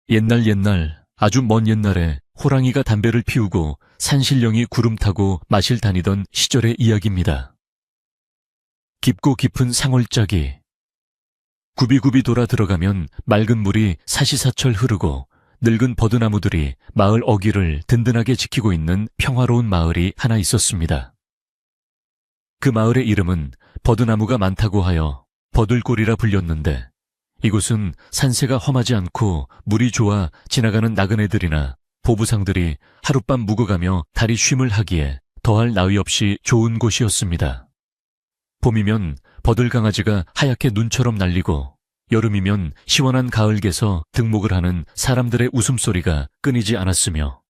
옛날 아주 먼 옛날에 호랑이가 담배를 피우고 산신령이 구름 타고 마실 다니던 시절의 이야기입니다. 깊고 깊은 상월짜기. 굽이굽이 돌아 들어가면 맑은 물이 사시사철 흐르고 늙은 버드나무들이 마을 어귀를 든든하게 지키고 있는 평화로운 마을이 하나 있었습니다. 그 마을의 이름은 버드나무가 많다고 하여 버들골이라 불렸는데, 이곳은 산세가 험하지 않고 물이 좋아 지나가는 나그네들이나 보부상들이 하룻밤 묵어가며 다리 쉼을 하기에 더할 나위 없이 좋은 곳이었습니다. 봄이면 버들강아지가 하얗게 눈처럼 날리고, 여름이면 시원한 가을개서 등목을 하는 사람들의 웃음소리가 끊이지 않았으며,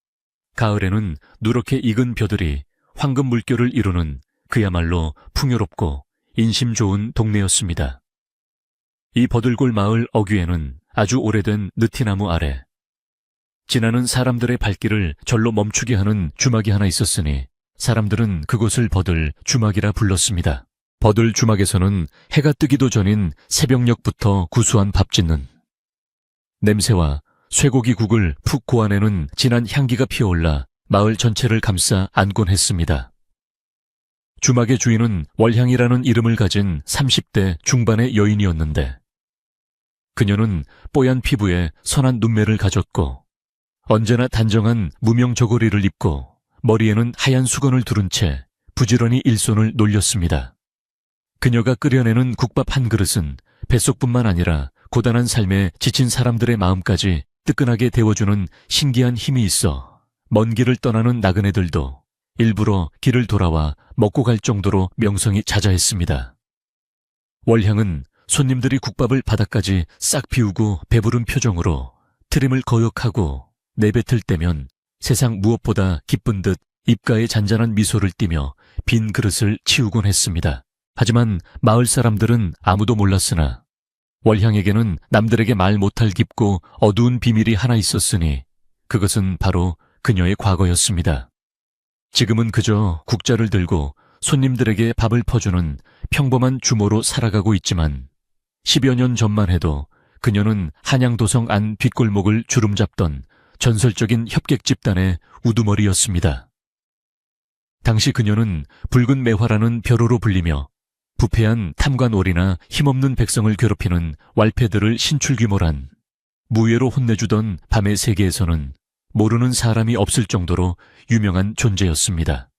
가을에는 누렇게 익은 벼들이 황금 물결을 이루는 그야말로 풍요롭고 인심 좋은 동네였습니다. 이 버들골 마을 어귀에는 아주 오래된 느티나무 아래 지나는 사람들의 발길을 절로 멈추게 하는 주막이 하나 있었으니 사람들은 그곳을 버들 주막이라 불렀습니다. 버들 주막에서는 해가 뜨기도 전인 새벽녘부터 구수한 밥 짓는 냄새와 쇠고기국을 푹 고아내는 진한 향기가 피어올라 마을 전체를 감싸 안곤 했습니다. 주막의 주인은 월향이라는 이름을 가진 30대 중반의 여인이었는데, 그녀는 뽀얀 피부에 선한 눈매를 가졌고 언제나 단정한 무명 저고리를 입고 머리에는 하얀 수건을 두른 채 부지런히 일손을 놀렸습니다. 그녀가 끓여내는 국밥 한 그릇은 뱃속뿐만 아니라 고단한 삶에 지친 사람들의 마음까지 뜨끈하게 데워주는 신기한 힘이 있어 먼 길을 떠나는 나그네들도 일부러 길을 돌아와 먹고 갈 정도로 명성이 자자했습니다. 월향은 손님들이 국밥을 바닥까지 싹 비우고 배부른 표정으로 트림을 거역하고 내뱉을 때면 세상 무엇보다 기쁜 듯 입가에 잔잔한 미소를 띠며 빈 그릇을 치우곤 했습니다. 하지만 마을 사람들은 아무도 몰랐으나 월향에게는 남들에게 말 못할 깊고 어두운 비밀이 하나 있었으니 그것은 바로 그녀의 과거였습니다. 지금은 그저 국자를 들고 손님들에게 밥을 퍼주는 평범한 주모로 살아가고 있지만 10여 년 전만 해도 그녀는 한양도성 안 뒷골목을 주름잡던 전설적인 협객 집단의 우두머리였습니다. 당시 그녀는 붉은 매화라는 벼로로 불리며 부패한 탐관오리나 힘없는 백성을 괴롭히는 왈패들을 신출귀몰한 무예로 혼내주던 밤의 세계에서는 모르는 사람이 없을 정도로 유명한 존재였습니다.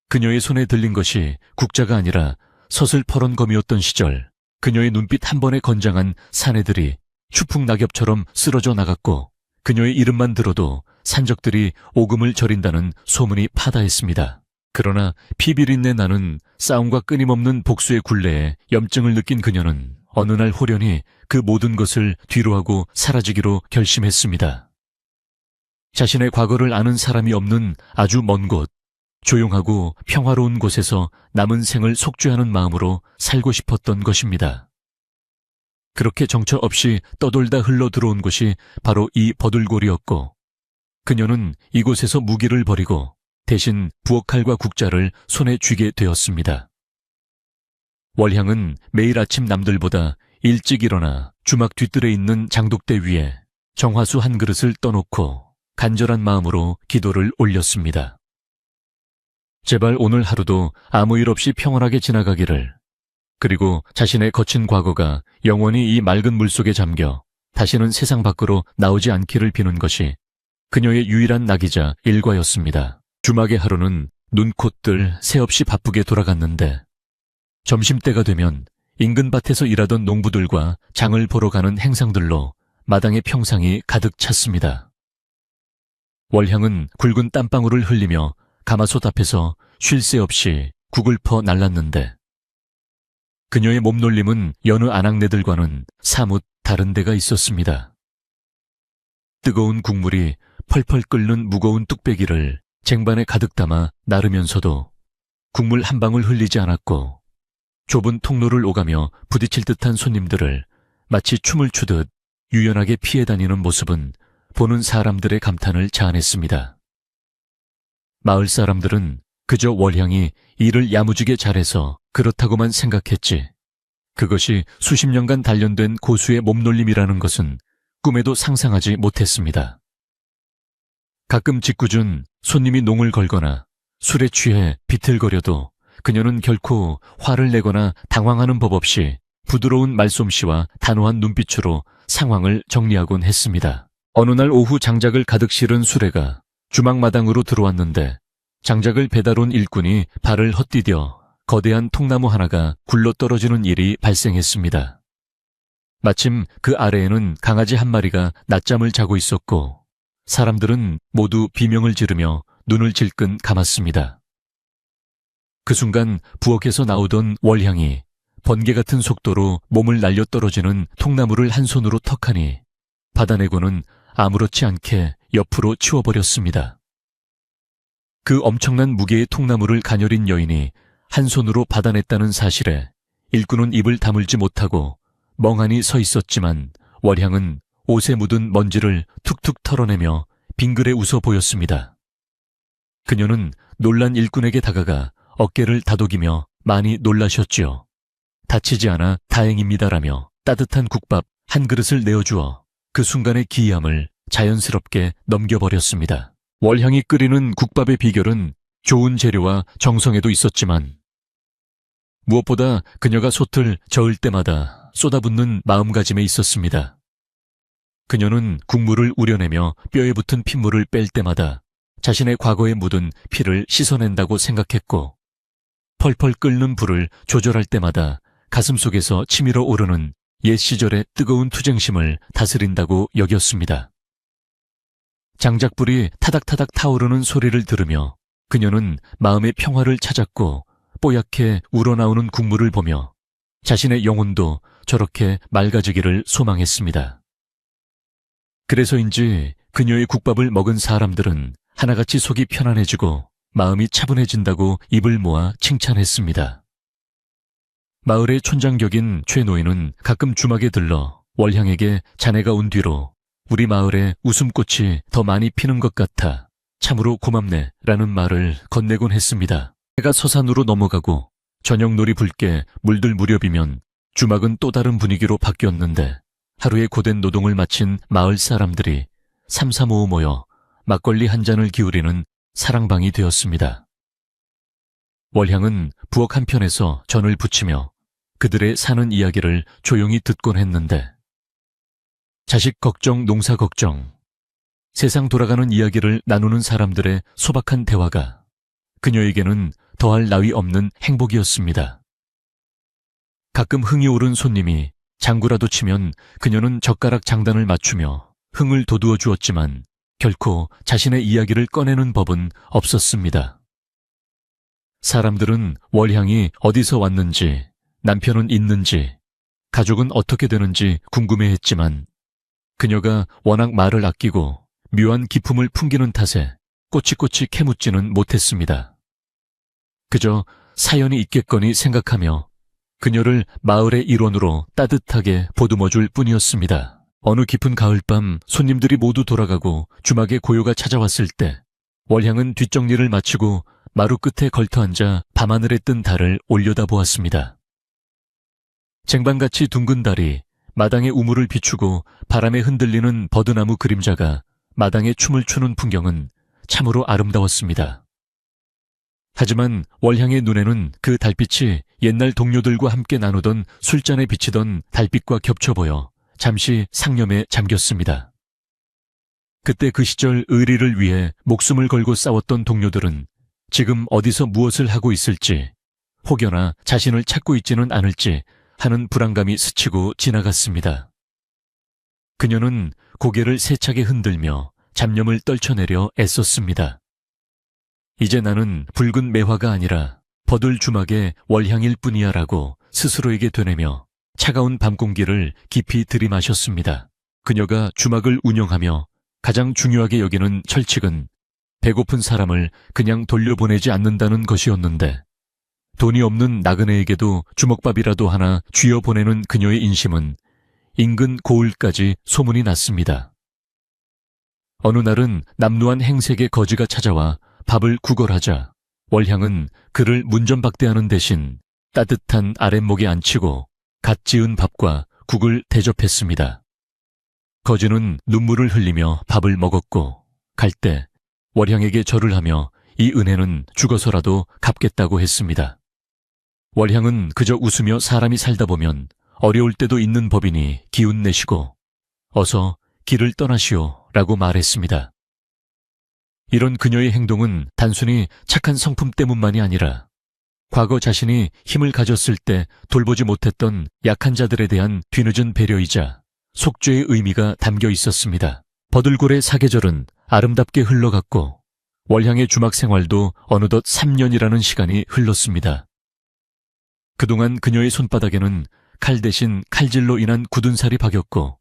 그녀의 손에 들린 것이 국자가 아니라 서슬퍼런검이었던 시절, 그녀의 눈빛 한 번에 건장한 사내들이 추풍 낙엽처럼 쓰러져 나갔고 그녀의 이름만 들어도 산적들이 오금을 저린다는 소문이 파다했습니다. 그러나 피비린내 나는 싸움과 끊임없는 복수의 굴레에 염증을 느낀 그녀는 어느 날 호련히 그 모든 것을 뒤로하고 사라지기로 결심했습니다. 자신의 과거를 아는 사람이 없는 아주 먼 곳, 조용하고 평화로운 곳에서 남은 생을 속죄하는 마음으로 살고 싶었던 것입니다. 그렇게 정처 없이 떠돌다 흘러 들어온 곳이 바로 이 버들골이었고, 그녀는 이곳에서 무기를 버리고 대신 부엌칼과 국자를 손에 쥐게 되었습니다. 월향은 매일 아침 남들보다 일찍 일어나 주막 뒤뜰에 있는 장독대 위에 정화수 한 그릇을 떠놓고 간절한 마음으로 기도를 올렸습니다. 제발 오늘 하루도 아무 일 없이 평온하게 지나가기를, 그리고 자신의 거친 과거가 영원히 이 맑은 물속에 잠겨 다시는 세상 밖으로 나오지 않기를 비는 것이 그녀의 유일한 낙이자 일과였습니다. 주막의 하루는 눈콧들 새 없이 바쁘게 돌아갔는데, 점심때가 되면 인근 밭에서 일하던 농부들과 장을 보러 가는 행상들로 마당의 평상이 가득 찼습니다. 월향은 굵은 땀방울을 흘리며 가마솥 앞에서 쉴 새 없이 국을 퍼 날랐는데, 그녀의 몸놀림은 여느 아낙네들과는 사뭇 다른 데가 있었습니다. 뜨거운 국물이 펄펄 끓는 무거운 뚝배기를 쟁반에 가득 담아 나르면서도 국물 한 방울 흘리지 않았고, 좁은 통로를 오가며 부딪힐 듯한 손님들을 마치 춤을 추듯 유연하게 피해 다니는 모습은 보는 사람들의 감탄을 자아냈습니다. 마을 사람들은 그저 월향이 일을 야무지게 잘해서 그렇다고만 생각했지, 그것이 수십 년간 단련된 고수의 몸놀림이라는 것은 꿈에도 상상하지 못했습니다. 가끔 짓궂은 손님이 농을 걸거나 술에 취해 비틀거려도 그녀는 결코 화를 내거나 당황하는 법 없이 부드러운 말솜씨와 단호한 눈빛으로 상황을 정리하곤 했습니다. 어느 날 오후 장작을 가득 실은 수레가 주막마당으로 들어왔는데 장작을 배달 온 일꾼이 발을 헛디뎌 거대한 통나무 하나가 굴러떨어지는 일이 발생했습니다. 마침 그 아래에는 강아지 한 마리가 낮잠을 자고 있었고 사람들은 모두 비명을 지르며 눈을 질끈 감았습니다. 그 순간 부엌에서 나오던 월향이 번개 같은 속도로 몸을 날려 떨어지는 통나무를 한 손으로 턱하니 받아내고는 아무렇지 않게 옆으로 치워버렸습니다. 그 엄청난 무게의 통나무를 가녀린 여인이 한 손으로 받아냈다는 사실에 일꾼은 입을 다물지 못하고 멍하니 서 있었지만 월향은 옷에 묻은 먼지를 툭툭 털어내며 빙그레 웃어 보였습니다. 그녀는 놀란 일꾼에게 다가가 어깨를 다독이며 많이 놀라셨지요. 다치지 않아 다행입니다라며 따뜻한 국밥 한 그릇을 내어주어 그 순간의 기이함을 자연스럽게 넘겨버렸습니다. 월향이 끓이는 국밥의 비결은 좋은 재료와 정성에도 있었지만 무엇보다 그녀가 솥을 저을 때마다 쏟아붓는 마음가짐에 있었습니다. 그녀는 국물을 우려내며 뼈에 붙은 핏물을 뺄 때마다 자신의 과거에 묻은 피를 씻어낸다고 생각했고 펄펄 끓는 불을 조절할 때마다 가슴속에서 치밀어 오르는 옛 시절의 뜨거운 투쟁심을 다스린다고 여겼습니다. 장작불이 타닥타닥 타오르는 소리를 들으며 그녀는 마음의 평화를 찾았고 뽀얗게 우러나오는 국물을 보며 자신의 영혼도 저렇게 맑아지기를 소망했습니다. 그래서인지 그녀의 국밥을 먹은 사람들은 하나같이 속이 편안해지고 마음이 차분해진다고 입을 모아 칭찬했습니다. 마을의 촌장격인 최 노인은 가끔 주막에 들러 월향에게 자네가 온 뒤로 우리 마을에 웃음꽃이 더 많이 피는 것 같아 참으로 고맙네 라는 말을 건네곤 했습니다. 해가 서산으로 넘어가고 저녁놀이 붉게 물들 무렵이면 주막은 또 다른 분위기로 바뀌었는데 하루의 고된 노동을 마친 마을 사람들이 삼삼오오 모여 막걸리 한 잔을 기울이는 사랑방이 되었습니다. 월향은 부엌 한편에서 전을 부치며 그들의 사는 이야기를 조용히 듣곤 했는데 자식 걱정, 농사 걱정, 세상 돌아가는 이야기를 나누는 사람들의 소박한 대화가 그녀에게는 더할 나위 없는 행복이었습니다. 가끔 흥이 오른 손님이 장구라도 치면 그녀는 젓가락 장단을 맞추며 흥을 돋우어 주었지만 결코 자신의 이야기를 꺼내는 법은 없었습니다. 사람들은 월향이 어디서 왔는지, 남편은 있는지, 가족은 어떻게 되는지 궁금해했지만 그녀가 워낙 말을 아끼고 묘한 기품을 풍기는 탓에 꼬치꼬치 캐묻지는 못했습니다. 그저 사연이 있겠거니 생각하며 그녀를 마을의 일원으로 따뜻하게 보듬어줄 뿐이었습니다. 어느 깊은 가을밤 손님들이 모두 돌아가고 주막에 고요가 찾아왔을 때 월향은 뒷정리를 마치고 마루 끝에 걸터앉아 밤하늘에 뜬 달을 올려다보았습니다. 쟁반같이 둥근 달이 마당의 우물을 비추고 바람에 흔들리는 버드나무 그림자가 마당에 춤을 추는 풍경은 참으로 아름다웠습니다. 하지만 월향의 눈에는 그 달빛이 옛날 동료들과 함께 나누던 술잔에 비치던 달빛과 겹쳐 보여 잠시 상념에 잠겼습니다. 그때 그 시절 의리를 위해 목숨을 걸고 싸웠던 동료들은 지금 어디서 무엇을 하고 있을지, 혹여나 자신을 찾고 있지는 않을지 하는 불안감이 스치고 지나갔습니다. 그녀는 고개를 세차게 흔들며 잡념을 떨쳐내려 애썼습니다. 이제 나는 붉은 매화가 아니라 버들 주막의 월향일 뿐이야 라고 스스로에게 되뇌며 차가운 밤 공기를 깊이 들이마셨습니다. 그녀가 주막을 운영하며 가장 중요하게 여기는 철칙은 배고픈 사람을 그냥 돌려보내지 않는다는 것이었는데 돈이 없는 나그네에게도 주먹밥이라도 하나 쥐어보내는 그녀의 인심은 인근 고을까지 소문이 났습니다. 어느 날은 남루한 행색의 거지가 찾아와 밥을 구걸하자 월향은 그를 문전박대하는 대신 따뜻한 아랫목에 앉히고 갓 지은 밥과 국을 대접했습니다. 거지는 눈물을 흘리며 밥을 먹었고 갈 때 월향에게 절을 하며 이 은혜는 죽어서라도 갚겠다고 했습니다. 월향은 그저 웃으며 사람이 살다 보면 어려울 때도 있는 법이니 기운 내시고 어서 길을 떠나시오 라고 말했습니다. 이런 그녀의 행동은 단순히 착한 성품 때문만이 아니라 과거 자신이 힘을 가졌을 때 돌보지 못했던 약한 자들에 대한 뒤늦은 배려이자 속죄의 의미가 담겨 있었습니다. 버들골의 사계절은 아름답게 흘러갔고 월향의 주막 생활도 어느덧 3년이라는 시간이 흘렀습니다. 그동안 그녀의 손바닥에는 칼 대신 칼질로 인한 굳은 살이 박였고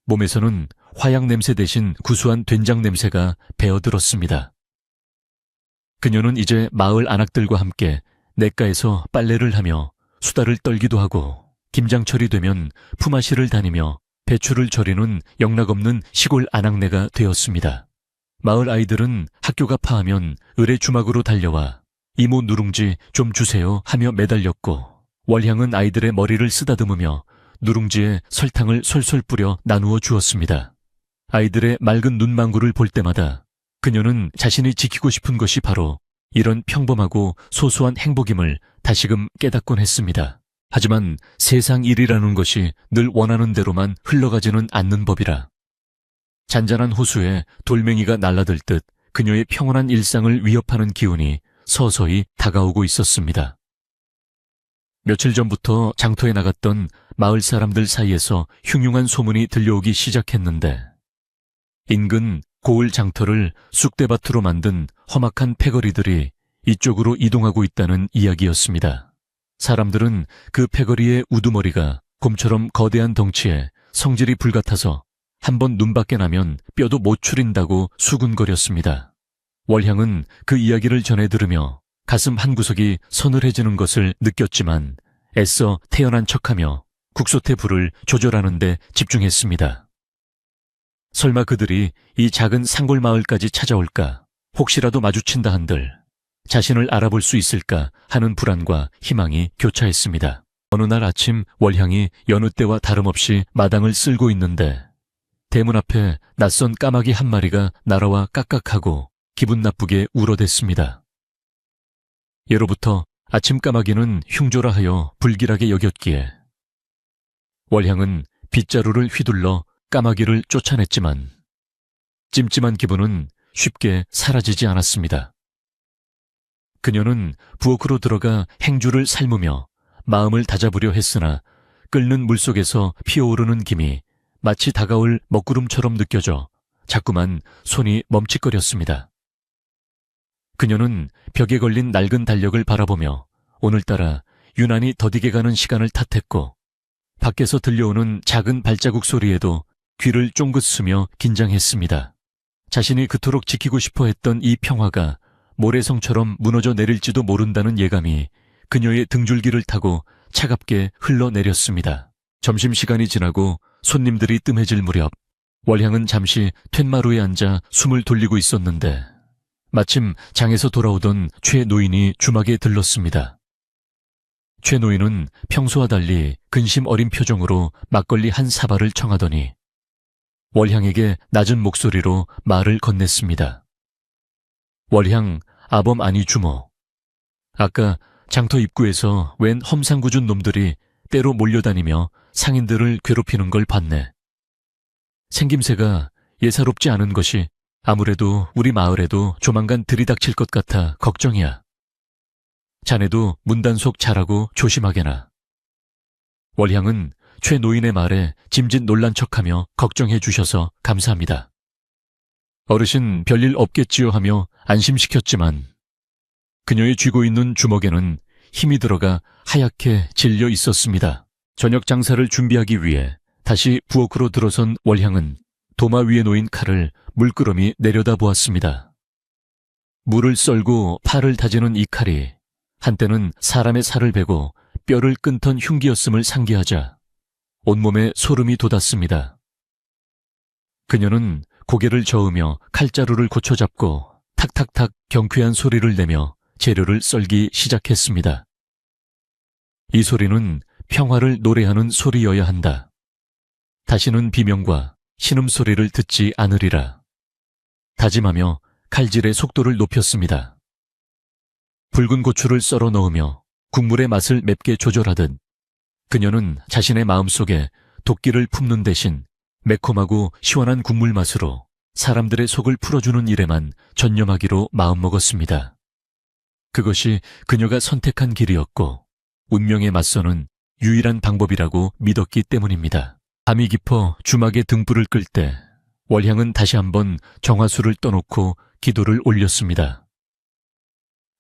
몸에서는 화약 냄새 대신 구수한 된장 냄새가 배어들었습니다. 그녀는 이제 마을 안악들과 함께 냇가에서 빨래를 하며 수다를 떨기도 하고 김장철이 되면 품앗이를 다니며 배추를 절이는 영락없는 시골 안악내가 되었습니다. 마을 아이들은 학교가 파하면 을의 주막으로 달려와 이모 누룽지 좀 주세요 하며 매달렸고 월향은 아이들의 머리를 쓰다듬으며 누룽지에 설탕을 솔솔 뿌려 나누어 주었습니다. 아이들의 맑은 눈망울을 볼 때마다 그녀는 자신이 지키고 싶은 것이 바로 이런 평범하고 소소한 행복임을 다시금 깨닫곤 했습니다. 하지만 세상 일이라는 것이 늘 원하는 대로만 흘러가지는 않는 법이라 잔잔한 호수에 돌멩이가 날아들 듯 그녀의 평온한 일상을 위협하는 기운이 서서히 다가오고 있었습니다. 며칠 전부터 장터에 나갔던 마을 사람들 사이에서 흉흉한 소문이 들려오기 시작했는데 인근 고을 장터를 쑥대밭으로 만든 험악한 패거리들이 이쪽으로 이동하고 있다는 이야기였습니다. 사람들은 그 패거리의 우두머리가 곰처럼 거대한 덩치에 성질이 불같아서 한번 눈밖에 나면 뼈도 못 추린다고 수군거렸습니다. 월향은 그 이야기를 전해 들으며 가슴 한구석이 서늘해지는 것을 느꼈지만 애써 태연한 척하며 국소태 불을 조절하는 데 집중했습니다. 설마 그들이 이 작은 산골 마을까지 찾아올까, 혹시라도 마주친다 한들 자신을 알아볼 수 있을까 하는 불안과 희망이 교차했습니다. 어느 날 아침 월향이 여느 때와 다름없이 마당을 쓸고 있는데 대문 앞에 낯선 까마귀 한 마리가 날아와 깍깍하고 기분 나쁘게 울어댔습니다. 예로부터 아침 까마귀는 흉조라 하여 불길하게 여겼기에 월향은 빗자루를 휘둘러 까마귀를 쫓아냈지만 찜찜한 기분은 쉽게 사라지지 않았습니다. 그녀는 부엌으로 들어가 행주를 삶으며 마음을 다잡으려 했으나 끓는 물속에서 피어오르는 김이 마치 다가올 먹구름처럼 느껴져 자꾸만 손이 멈칫거렸습니다. 그녀는 벽에 걸린 낡은 달력을 바라보며 오늘따라 유난히 더디게 가는 시간을 탓했고 밖에서 들려오는 작은 발자국 소리에도 귀를 쫑긋 쓰며 긴장했습니다. 자신이 그토록 지키고 싶어 했던 이 평화가 모래성처럼 무너져 내릴지도 모른다는 예감이 그녀의 등줄기를 타고 차갑게 흘러내렸습니다. 점심시간이 지나고 손님들이 뜸해질 무렵 월향은 잠시 툇마루에 앉아 숨을 돌리고 있었는데 마침 장에서 돌아오던 최 노인이 주막에 들렀습니다. 최 노인은 평소와 달리 근심 어린 표정으로 막걸리 한 사발을 청하더니 월향에게 낮은 목소리로 말을 건넸습니다. 월향, 아범 아니 주모. 아까 장터 입구에서 웬 험상궂은 놈들이 때로 몰려다니며 상인들을 괴롭히는 걸 봤네. 생김새가 예사롭지 않은 것이 아무래도 우리 마을에도 조만간 들이닥칠 것 같아 걱정이야. 자네도 문단속 잘하고 조심하게나. 월향은 최 노인의 말에 짐짓 놀란 척하며 걱정해 주셔서 감사합니다. 어르신 별일 없겠지요 하며 안심시켰지만 그녀의 쥐고 있는 주먹에는 힘이 들어가 하얗게 질려 있었습니다. 저녁 장사를 준비하기 위해 다시 부엌으로 들어선 월향은 도마 위에 놓인 칼을 물끄러미 내려다보았습니다. 물을 썰고 파를 다지는 이 칼이 한때는 사람의 살을 베고 뼈를 끊던 흉기였음을 상기하자 온몸에 소름이 돋았습니다. 그녀는 고개를 저으며 칼자루를 고쳐잡고 탁탁탁 경쾌한 소리를 내며 재료를 썰기 시작했습니다. 이 소리는 평화를 노래하는 소리여야 한다. 다시는 비명과 신음소리를 듣지 않으리라. 다짐하며 칼질의 속도를 높였습니다. 붉은 고추를 썰어 넣으며 국물의 맛을 맵게 조절하듯 그녀는 자신의 마음속에 도끼를 품는 대신 매콤하고 시원한 국물 맛으로 사람들의 속을 풀어주는 일에만 전념하기로 마음먹었습니다. 그것이 그녀가 선택한 길이었고 운명에 맞서는 유일한 방법이라고 믿었기 때문입니다. 밤이 깊어 주막에 등불을 끌 때 월향은 다시 한번 정화수를 떠놓고 기도를 올렸습니다.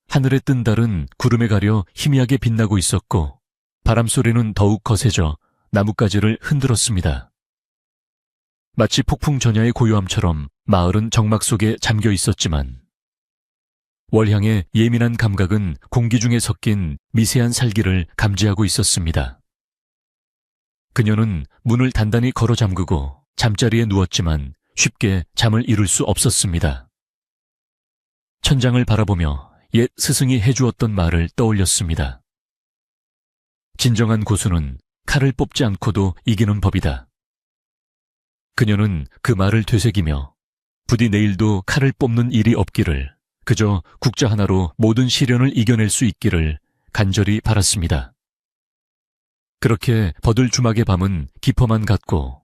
하늘에 뜬 달은 구름에 가려 희미하게 빛나고 있었고 바람소리는 더욱 거세져 나뭇가지를 흔들었습니다. 마치 폭풍 전야의 고요함처럼 마을은 정막 속에 잠겨 있었지만 월향의 예민한 감각은 공기 중에 섞인 미세한 살기를 감지하고 있었습니다. 그녀는 문을 단단히 걸어 잠그고 잠자리에 누웠지만 쉽게 잠을 이룰 수 없었습니다. 천장을 바라보며 옛 스승이 해주었던 말을 떠올렸습니다. 진정한 고수는 칼을 뽑지 않고도 이기는 법이다. 그녀는 그 말을 되새기며 부디 내일도 칼을 뽑는 일이 없기를, 그저 국자 하나로 모든 시련을 이겨낼 수 있기를 간절히 바랐습니다. 그렇게 버들 주막의 밤은 깊어만 갔고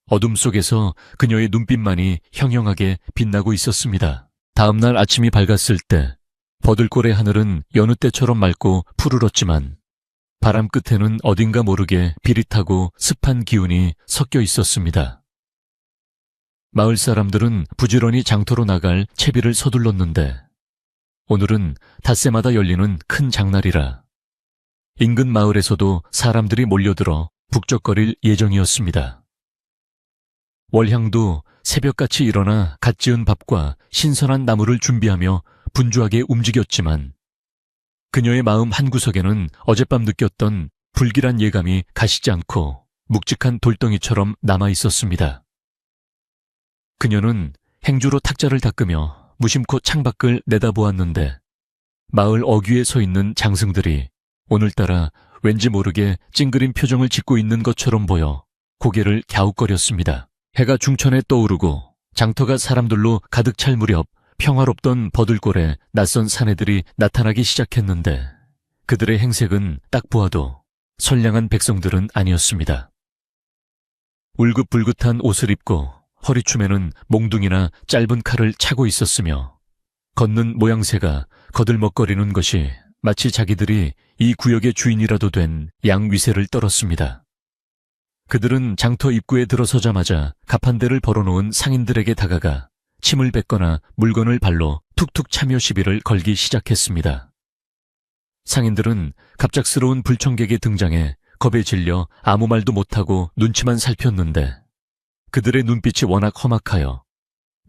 어둠 속에서 그녀의 눈빛만이 형형하게 빛나고 있었습니다. 다음 날 아침이 밝았을 때 버들골의 하늘은 여느 때처럼 맑고 푸르렀지만 바람 끝에는 어딘가 모르게 비릿하고 습한 기운이 섞여 있었습니다. 마을 사람들은 부지런히 장터로 나갈 채비를 서둘렀는데 오늘은 닷새마다 열리는 큰 장날이라 인근 마을에서도 사람들이 몰려들어 북적거릴 예정이었습니다. 월향도 새벽같이 일어나 갓 지은 밥과 신선한 나물을 준비하며 분주하게 움직였지만 그녀의 마음 한구석에는 어젯밤 느꼈던 불길한 예감이 가시지 않고 묵직한 돌덩이처럼 남아 있었습니다. 그녀는 행주로 탁자를 닦으며 무심코 창밖을 내다보았는데 마을 어귀에 서 있는 장승들이 오늘따라 왠지 모르게 찡그린 표정을 짓고 있는 것처럼 보여 고개를 갸웃거렸습니다. 해가 중천에 떠오르고 장터가 사람들로 가득 찰 무렵 평화롭던 버들골에 낯선 사내들이 나타나기 시작했는데 그들의 행색은 딱 보아도 선량한 백성들은 아니었습니다. 울긋불긋한 옷을 입고 허리춤에는 몽둥이나 짧은 칼을 차고 있었으며 걷는 모양새가 거들먹거리는 것이 마치 자기들이 이 구역의 주인이라도 된 양위세를 떨었습니다. 그들은 장터 입구에 들어서자마자 가판대를 벌어놓은 상인들에게 다가가 침을 뱉거나 물건을 발로 툭툭 차며 시비를 걸기 시작했습니다. 상인들은 갑작스러운 불청객의 등장에 겁에 질려 아무 말도 못하고 눈치만 살폈는데 그들의 눈빛이 워낙 험악하여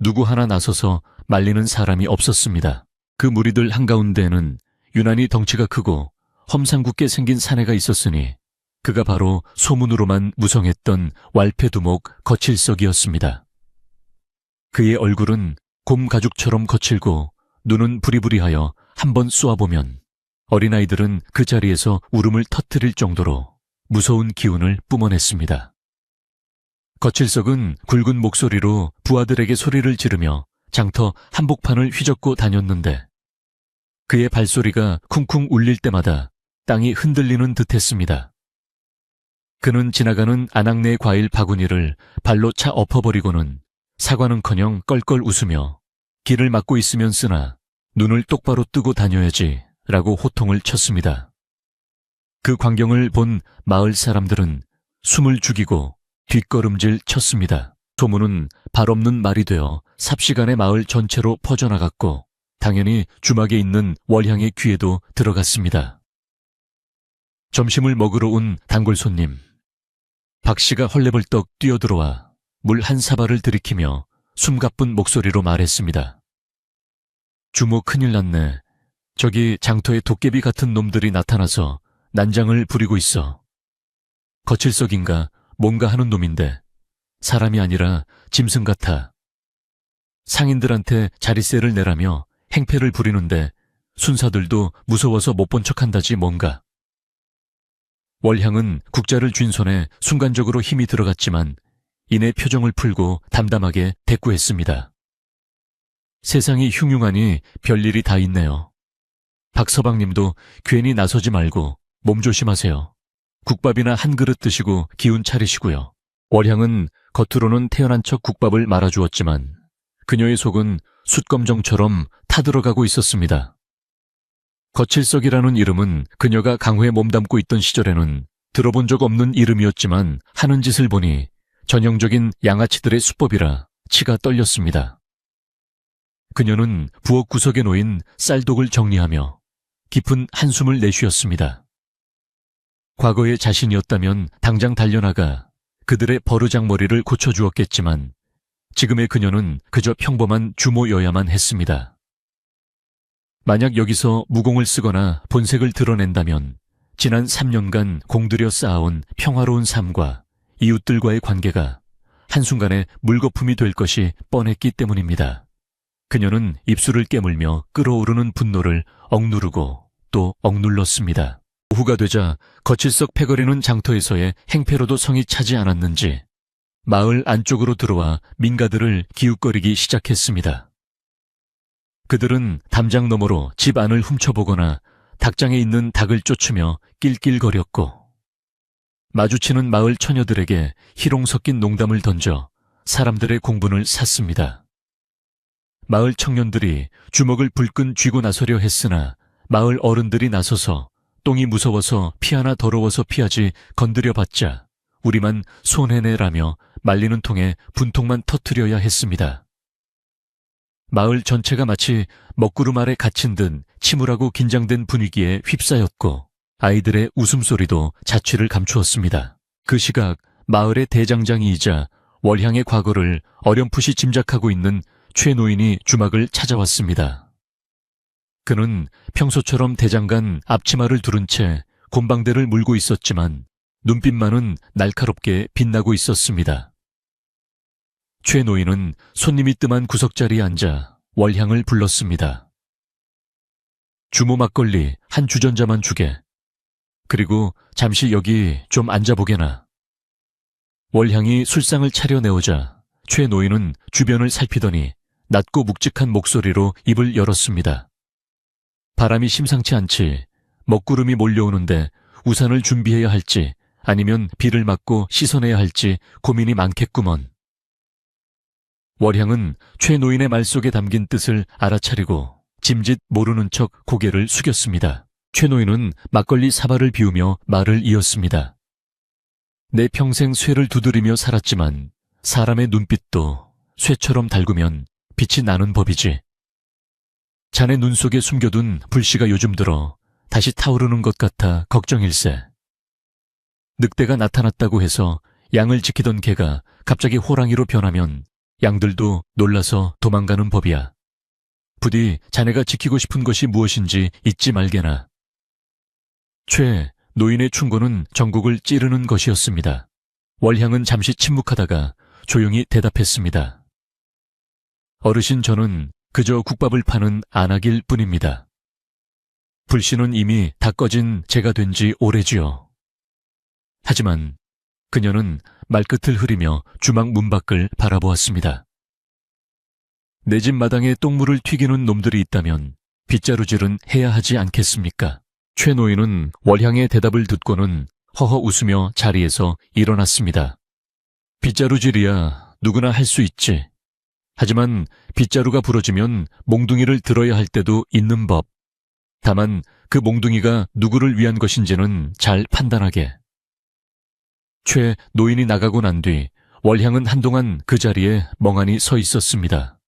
누구 하나 나서서 말리는 사람이 없었습니다. 그 무리들 한가운데에는 유난히 덩치가 크고 험상궂게 생긴 사내가 있었으니 그가 바로 소문으로만 무성했던 왈패두목 거칠석이었습니다. 그의 얼굴은 곰 가죽처럼 거칠고 눈은 부리부리하여 한번 쏘아보면 어린아이들은 그 자리에서 울음을 터뜨릴 정도로 무서운 기운을 뿜어냈습니다. 거칠석은 굵은 목소리로 부하들에게 소리를 지르며 장터 한복판을 휘젓고 다녔는데 그의 발소리가 쿵쿵 울릴 때마다 땅이 흔들리는 듯했습니다. 그는 지나가는 안악내 과일 바구니를 발로 차 엎어버리고는 사과는커녕 껄껄 웃으며 길을 막고 있으면 쓰나 눈을 똑바로 뜨고 다녀야지 라고 호통을 쳤습니다. 그 광경을 본 마을 사람들은 숨을 죽이고 뒷걸음질 쳤습니다. 소문은 발 없는 말이 되어 삽시간에 마을 전체로 퍼져나갔고 당연히 주막에 있는 월향의 귀에도 들어갔습니다. 점심을 먹으러 온 단골 손님. 박 씨가 헐레벌떡 뛰어들어와 물 한 사발을 들이키며 숨가쁜 목소리로 말했습니다. 주모 큰일 났네. 저기 장터에 도깨비 같은 놈들이 나타나서 난장을 부리고 있어. 거칠석인가 뭔가 하는 놈인데 사람이 아니라 짐승 같아. 상인들한테 자릿세를 내라며 행패를 부리는데 순사들도 무서워서 못 본 척한다지 뭔가. 월향은 국자를 쥔 손에 순간적으로 힘이 들어갔지만 이내 표정을 풀고 담담하게 대꾸했습니다. 세상이 흉흉하니 별일이 다 있네요. 박서방님도 괜히 나서지 말고 몸 조심하세요. 국밥이나 한 그릇 드시고 기운 차리시고요. 월향은 겉으로는 태연한 척 국밥을 말아주었지만 그녀의 속은 숯검정처럼 타들어가고 있었습니다. 거칠석이라는 이름은 그녀가 강회에 몸담고 있던 시절에는 들어본 적 없는 이름이었지만 하는 짓을 보니 전형적인 양아치들의 수법이라 치가 떨렸습니다. 그녀는 부엌 구석에 놓인 쌀독을 정리하며 깊은 한숨을 내쉬었습니다. 과거의 자신이었다면 당장 달려나가 그들의 버르장머리를 고쳐주었겠지만 지금의 그녀는 그저 평범한 주모여야만 했습니다. 만약 여기서 무공을 쓰거나 본색을 드러낸다면 지난 3년간 공들여 쌓아온 평화로운 삶과 이웃들과의 관계가 한순간에 물거품이 될 것이 뻔했기 때문입니다. 그녀는 입술을 깨물며 끓어오르는 분노를 억누르고 또 억눌렀습니다. 오후가 되자 거칠석 패거리는 장터에서의 행패로도 성이 차지 않았는지 마을 안쪽으로 들어와 민가들을 기웃거리기 시작했습니다. 그들은 담장 너머로 집 안을 훔쳐보거나 닭장에 있는 닭을 쫓으며 낄낄거렸고 마주치는 마을 처녀들에게 희롱 섞인 농담을 던져 사람들의 공분을 샀습니다. 마을 청년들이 주먹을 불끈 쥐고 나서려 했으나 마을 어른들이 나서서 똥이 무서워서 피 하나 더러워서 피하지 건드려봤자 우리만 손해내라며 말리는 통에 분통만 터뜨려야 했습니다. 마을 전체가 마치 먹구름 아래 갇힌 듯 침울하고 긴장된 분위기에 휩싸였고 아이들의 웃음소리도 자취를 감추었습니다. 그 시각 마을의 대장장이이자 월향의 과거를 어렴풋이 짐작하고 있는 최 노인이 주막을 찾아왔습니다. 그는 평소처럼 대장간 앞치마를 두른 채 곰방대를 물고 있었지만 눈빛만은 날카롭게 빛나고 있었습니다. 최 노인은 손님이 뜸한 구석자리에 앉아 월향을 불렀습니다. 주모 막걸리 한 주전자만 주게. 그리고 잠시 여기 좀 앉아보게나. 월향이 술상을 차려내오자 최 노인은 주변을 살피더니 낮고 묵직한 목소리로 입을 열었습니다. 바람이 심상치 않지. 먹구름이 몰려오는데 우산을 준비해야 할지 아니면 비를 맞고 씻어내야 할지 고민이 많겠구먼. 월향은 최 노인의 말 속에 담긴 뜻을 알아차리고 짐짓 모르는 척 고개를 숙였습니다. 최 노인은 막걸리 사발을 비우며 말을 이었습니다. 내 평생 쇠를 두드리며 살았지만 사람의 눈빛도 쇠처럼 달구면 빛이 나는 법이지. 자네 눈 속에 숨겨둔 불씨가 요즘 들어 다시 타오르는 것 같아 걱정일세. 늑대가 나타났다고 해서 양을 지키던 개가 갑자기 호랑이로 변하면 양들도 놀라서 도망가는 법이야. 부디 자네가 지키고 싶은 것이 무엇인지 잊지 말게나. 최 노인의 충고는 전국을 찌르는 것이었습니다. 월향은 잠시 침묵하다가 조용히 대답했습니다. 어르신, 저는 그저 국밥을 파는 안악일 뿐입니다. 불씨는 이미 다 꺼진 제가 된 지 오래지요. 하지만 그녀는 말끝을 흐리며 주막 문 밖을 바라보았습니다. 내 집 마당에 똥물을 튀기는 놈들이 있다면 빗자루질은 해야 하지 않겠습니까? 최 노인은 월향의 대답을 듣고는 허허 웃으며 자리에서 일어났습니다. 빗자루질이야 누구나 할 수 있지. 하지만 빗자루가 부러지면 몽둥이를 들어야 할 때도 있는 법. 다만 그 몽둥이가 누구를 위한 것인지는 잘 판단하게. 최 노인이 나가고 난 뒤 월향은 한동안 그 자리에 멍하니 서 있었습니다.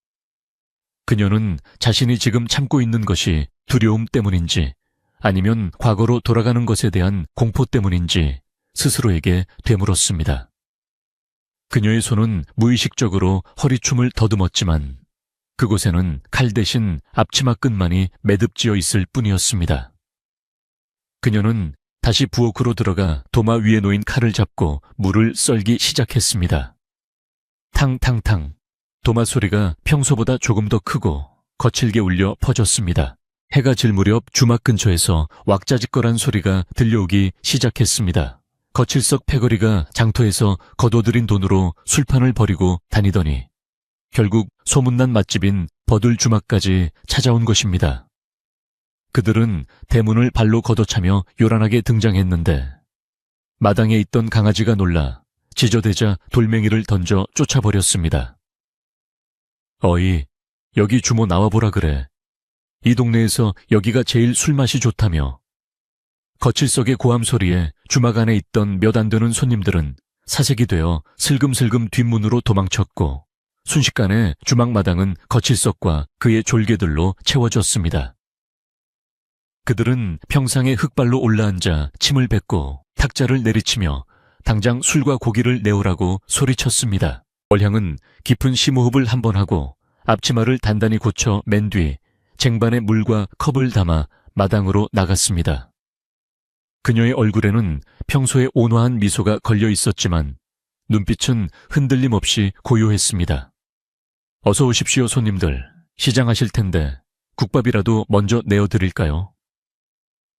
그녀는 자신이 지금 참고 있는 것이 두려움 때문인지 아니면 과거로 돌아가는 것에 대한 공포 때문인지 스스로에게 되물었습니다. 그녀의 손은 무의식적으로 허리춤을 더듬었지만 그곳에는 칼 대신 앞치마 끈만이 매듭지어 있을 뿐이었습니다. 그녀는 다시 부엌으로 들어가 도마 위에 놓인 칼을 잡고 물을 썰기 시작했습니다. 탕탕탕. 도마 소리가 평소보다 조금 더 크고 거칠게 울려 퍼졌습니다. 해가 질 무렵 주막 근처에서 왁자지껄한 소리가 들려오기 시작했습니다. 거칠석 패거리가 장터에서 거둬들인 돈으로 술판을 벌이고 다니더니 결국 소문난 맛집인 버들 주막까지 찾아온 것입니다. 그들은 대문을 발로 걷어차며 요란하게 등장했는데 마당에 있던 강아지가 놀라 지저대자 돌멩이를 던져 쫓아버렸습니다. 어이, 여기 주모 나와보라 그래. 이 동네에서 여기가 제일 술맛이 좋다며. 거칠석의 고함 소리에 주막 안에 있던 몇 안 되는 손님들은 사색이 되어 슬금슬금 뒷문으로 도망쳤고 순식간에 주막 마당은 거칠석과 그의 졸개들로 채워졌습니다. 그들은 평상에 흙발로 올라앉아 침을 뱉고 탁자를 내리치며 당장 술과 고기를 내오라고 소리쳤습니다. 월향은 깊은 심호흡을 한 번 하고 앞치마를 단단히 고쳐 맨 뒤 쟁반에 물과 컵을 담아 마당으로 나갔습니다. 그녀의 얼굴에는 평소에 온화한 미소가 걸려 있었지만 눈빛은 흔들림 없이 고요했습니다. 어서 오십시오, 손님들. 시장하실 텐데 국밥이라도 먼저 내어드릴까요?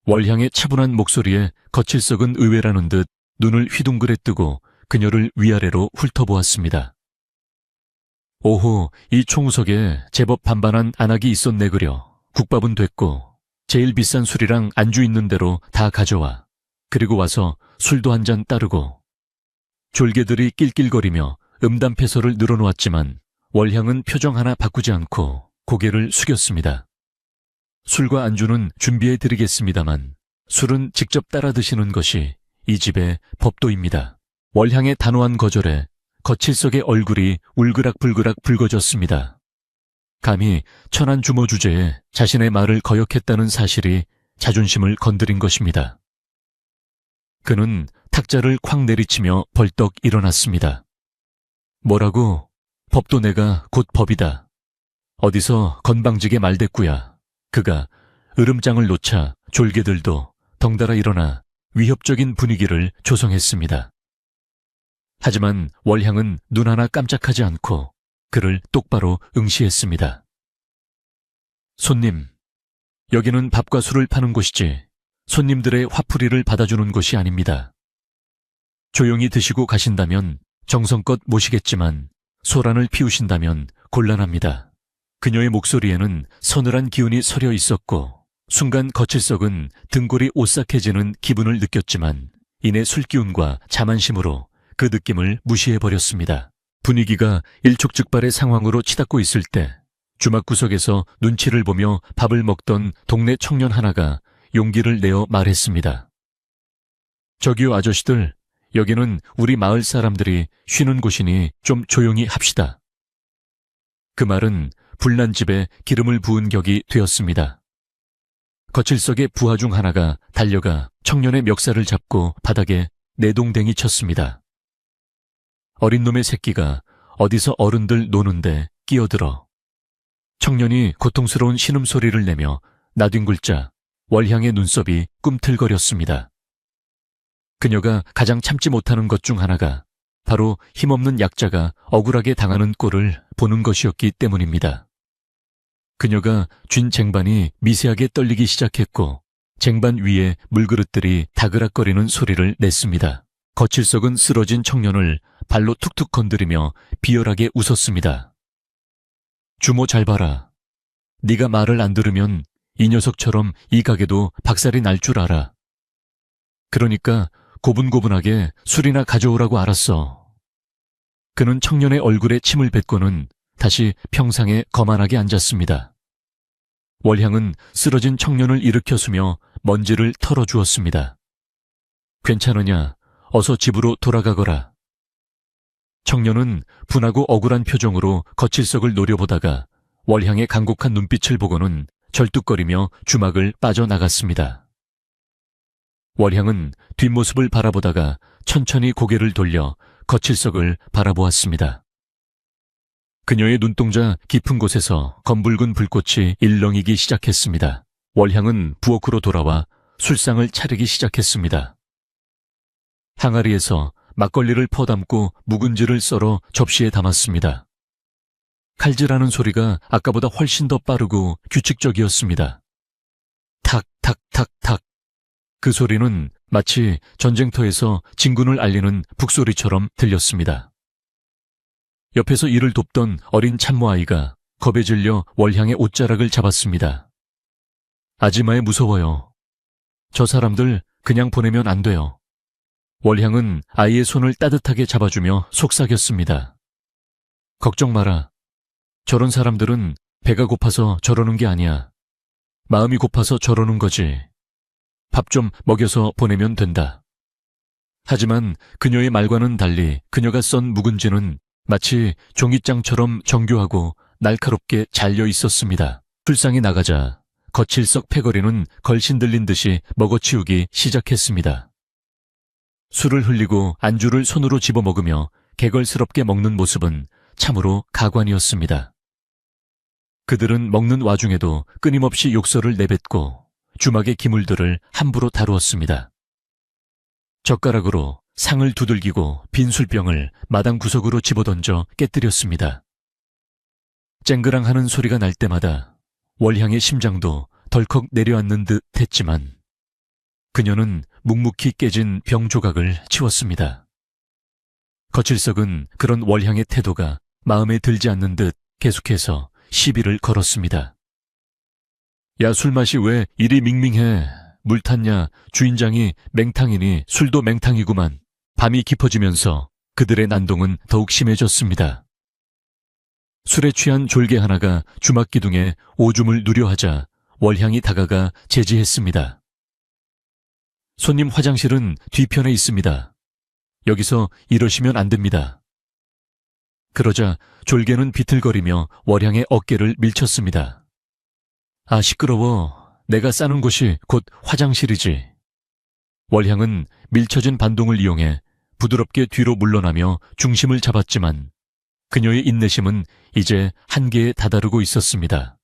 월향의 차분한 목소리에 거칠석은 의외라는 듯 눈을 휘둥그레 뜨고 그녀를 위아래로 훑어보았습니다. 오호, 이 총우석에 제법 반반한 안악이 있었네 그려. 국밥은 됐고 제일 비싼 술이랑 안주 있는 대로 다 가져와. 그리고 와서 술도 한 잔 따르고. 졸개들이 낄낄거리며 음담패소를 늘어놓았지만 월향은 표정 하나 바꾸지 않고 고개를 숙였습니다. 술과 안주는 준비해드리겠습니다만 술은 직접 따라 드시는 것이 이 집의 법도입니다. 월향의 단호한 거절에 거칠석의 얼굴이 울그락불그락 붉어졌습니다. 감히 천한 주모 주제에 자신의 말을 거역했다는 사실이 자존심을 건드린 것입니다. 그는 탁자를 콱 내리치며 벌떡 일어났습니다. 뭐라고? 법도 내가 곧 법이다. 어디서 건방지게 말댔구야. 그가 으름장을 놓자 졸개들도 덩달아 일어나 위협적인 분위기를 조성했습니다. 하지만 월향은 눈 하나 깜짝하지 않고 그를 똑바로 응시했습니다. 손님, 여기는 밥과 술을 파는 곳이지 손님들의 화풀이를 받아주는 곳이 아닙니다. 조용히 드시고 가신다면 정성껏 모시겠지만 소란을 피우신다면 곤란합니다. 그녀의 목소리에는 서늘한 기운이 서려 있었고 순간 거칠석은 등골이 오싹해지는 기분을 느꼈지만 이내 술기운과 자만심으로 그 느낌을 무시해버렸습니다. 분위기가 일촉즉발의 상황으로 치닫고 있을 때 주막 구석에서 눈치를 보며 밥을 먹던 동네 청년 하나가 용기를 내어 말했습니다. 저기요 아저씨들, 여기는 우리 마을 사람들이 쉬는 곳이니 좀 조용히 합시다. 그 말은 불난 집에 기름을 부은 격이 되었습니다. 거칠석의 부하 중 하나가 달려가 청년의 멱살을 잡고 바닥에 내동댕이 쳤습니다. 어린 놈의 새끼가 어디서 어른들 노는데 끼어들어. 청년이 고통스러운 신음소리를 내며 나뒹굴자 월향의 눈썹이 꿈틀거렸습니다. 그녀가 가장 참지 못하는 것 중 하나가 바로 힘없는 약자가 억울하게 당하는 꼴을 보는 것이었기 때문입니다. 그녀가 쥔 쟁반이 미세하게 떨리기 시작했고 쟁반 위에 물그릇들이 다그락거리는 소리를 냈습니다. 거칠석은 쓰러진 청년을 발로 툭툭 건드리며 비열하게 웃었습니다. 주모 잘 봐라. 네가 말을 안 들으면 이 녀석처럼 이 가게도 박살이 날 줄 알아. 그러니까 고분고분하게 술이나 가져오라고 알았어. 그는 청년의 얼굴에 침을 뱉고는 다시 평상에 거만하게 앉았습니다. 월향은 쓰러진 청년을 일으켜서며 먼지를 털어주었습니다. 괜찮으냐? 어서 집으로 돌아가거라. 청년은 분하고 억울한 표정으로 거칠석을 노려보다가 월향의 간곡한 눈빛을 보고는 절뚝거리며 주막을 빠져나갔습니다. 월향은 뒷모습을 바라보다가 천천히 고개를 돌려 거칠석을 바라보았습니다. 그녀의 눈동자 깊은 곳에서 검붉은 불꽃이 일렁이기 시작했습니다. 월향은 부엌으로 돌아와 술상을 차리기 시작했습니다. 항아리에서 막걸리를 퍼담고 묵은지를 썰어 접시에 담았습니다. 칼질하는 소리가 아까보다 훨씬 더 빠르고 규칙적이었습니다. 탁, 탁, 탁, 탁. 그 소리는 마치 전쟁터에서 진군을 알리는 북소리처럼 들렸습니다. 옆에서 일을 돕던 어린 참모아이가 겁에 질려 월향의 옷자락을 잡았습니다. 아지마에 무서워요. 저 사람들 그냥 보내면 안 돼요. 월향은 아이의 손을 따뜻하게 잡아주며 속삭였습니다. 걱정 마라. 저런 사람들은 배가 고파서 저러는 게 아니야. 마음이 고파서 저러는 거지. 밥 좀 먹여서 보내면 된다. 하지만 그녀의 말과는 달리 그녀가 썬 묵은지는 마치 종잇장처럼 정교하고 날카롭게 잘려 있었습니다. 술상이 나가자 거칠석 패거리는 걸신 들린 듯이 먹어치우기 시작했습니다. 술을 흘리고 안주를 손으로 집어먹으며 개걸스럽게 먹는 모습은 참으로 가관이었습니다. 그들은 먹는 와중에도 끊임없이 욕설을 내뱉고 주막의 기물들을 함부로 다루었습니다. 젓가락으로 상을 두들기고 빈 술병을 마당 구석으로 집어던져 깨뜨렸습니다. 쨍그랑하는 소리가 날 때마다 월향의 심장도 덜컥 내려앉는 듯 했지만 그녀는 묵묵히 깨진 병 조각을 치웠습니다. 거칠석은 그런 월향의 태도가 마음에 들지 않는 듯 계속해서 시비를 걸었습니다. 야, 술맛이 왜 이리 밍밍해. 물 탔냐. 주인장이 맹탕이니 술도 맹탕이구만. 밤이 깊어지면서 그들의 난동은 더욱 심해졌습니다. 술에 취한 졸개 하나가 주막 기둥에 오줌을 누려하자 월향이 다가가 제지했습니다. 손님 화장실은 뒤편에 있습니다. 여기서 이러시면 안 됩니다. 그러자 졸개는 비틀거리며 월향의 어깨를 밀쳤습니다. 아, 시끄러워. 내가 싸는 곳이 곧 화장실이지. 월향은 밀쳐진 반동을 이용해 부드럽게 뒤로 물러나며 중심을 잡았지만 그녀의 인내심은 이제 한계에 다다르고 있었습니다.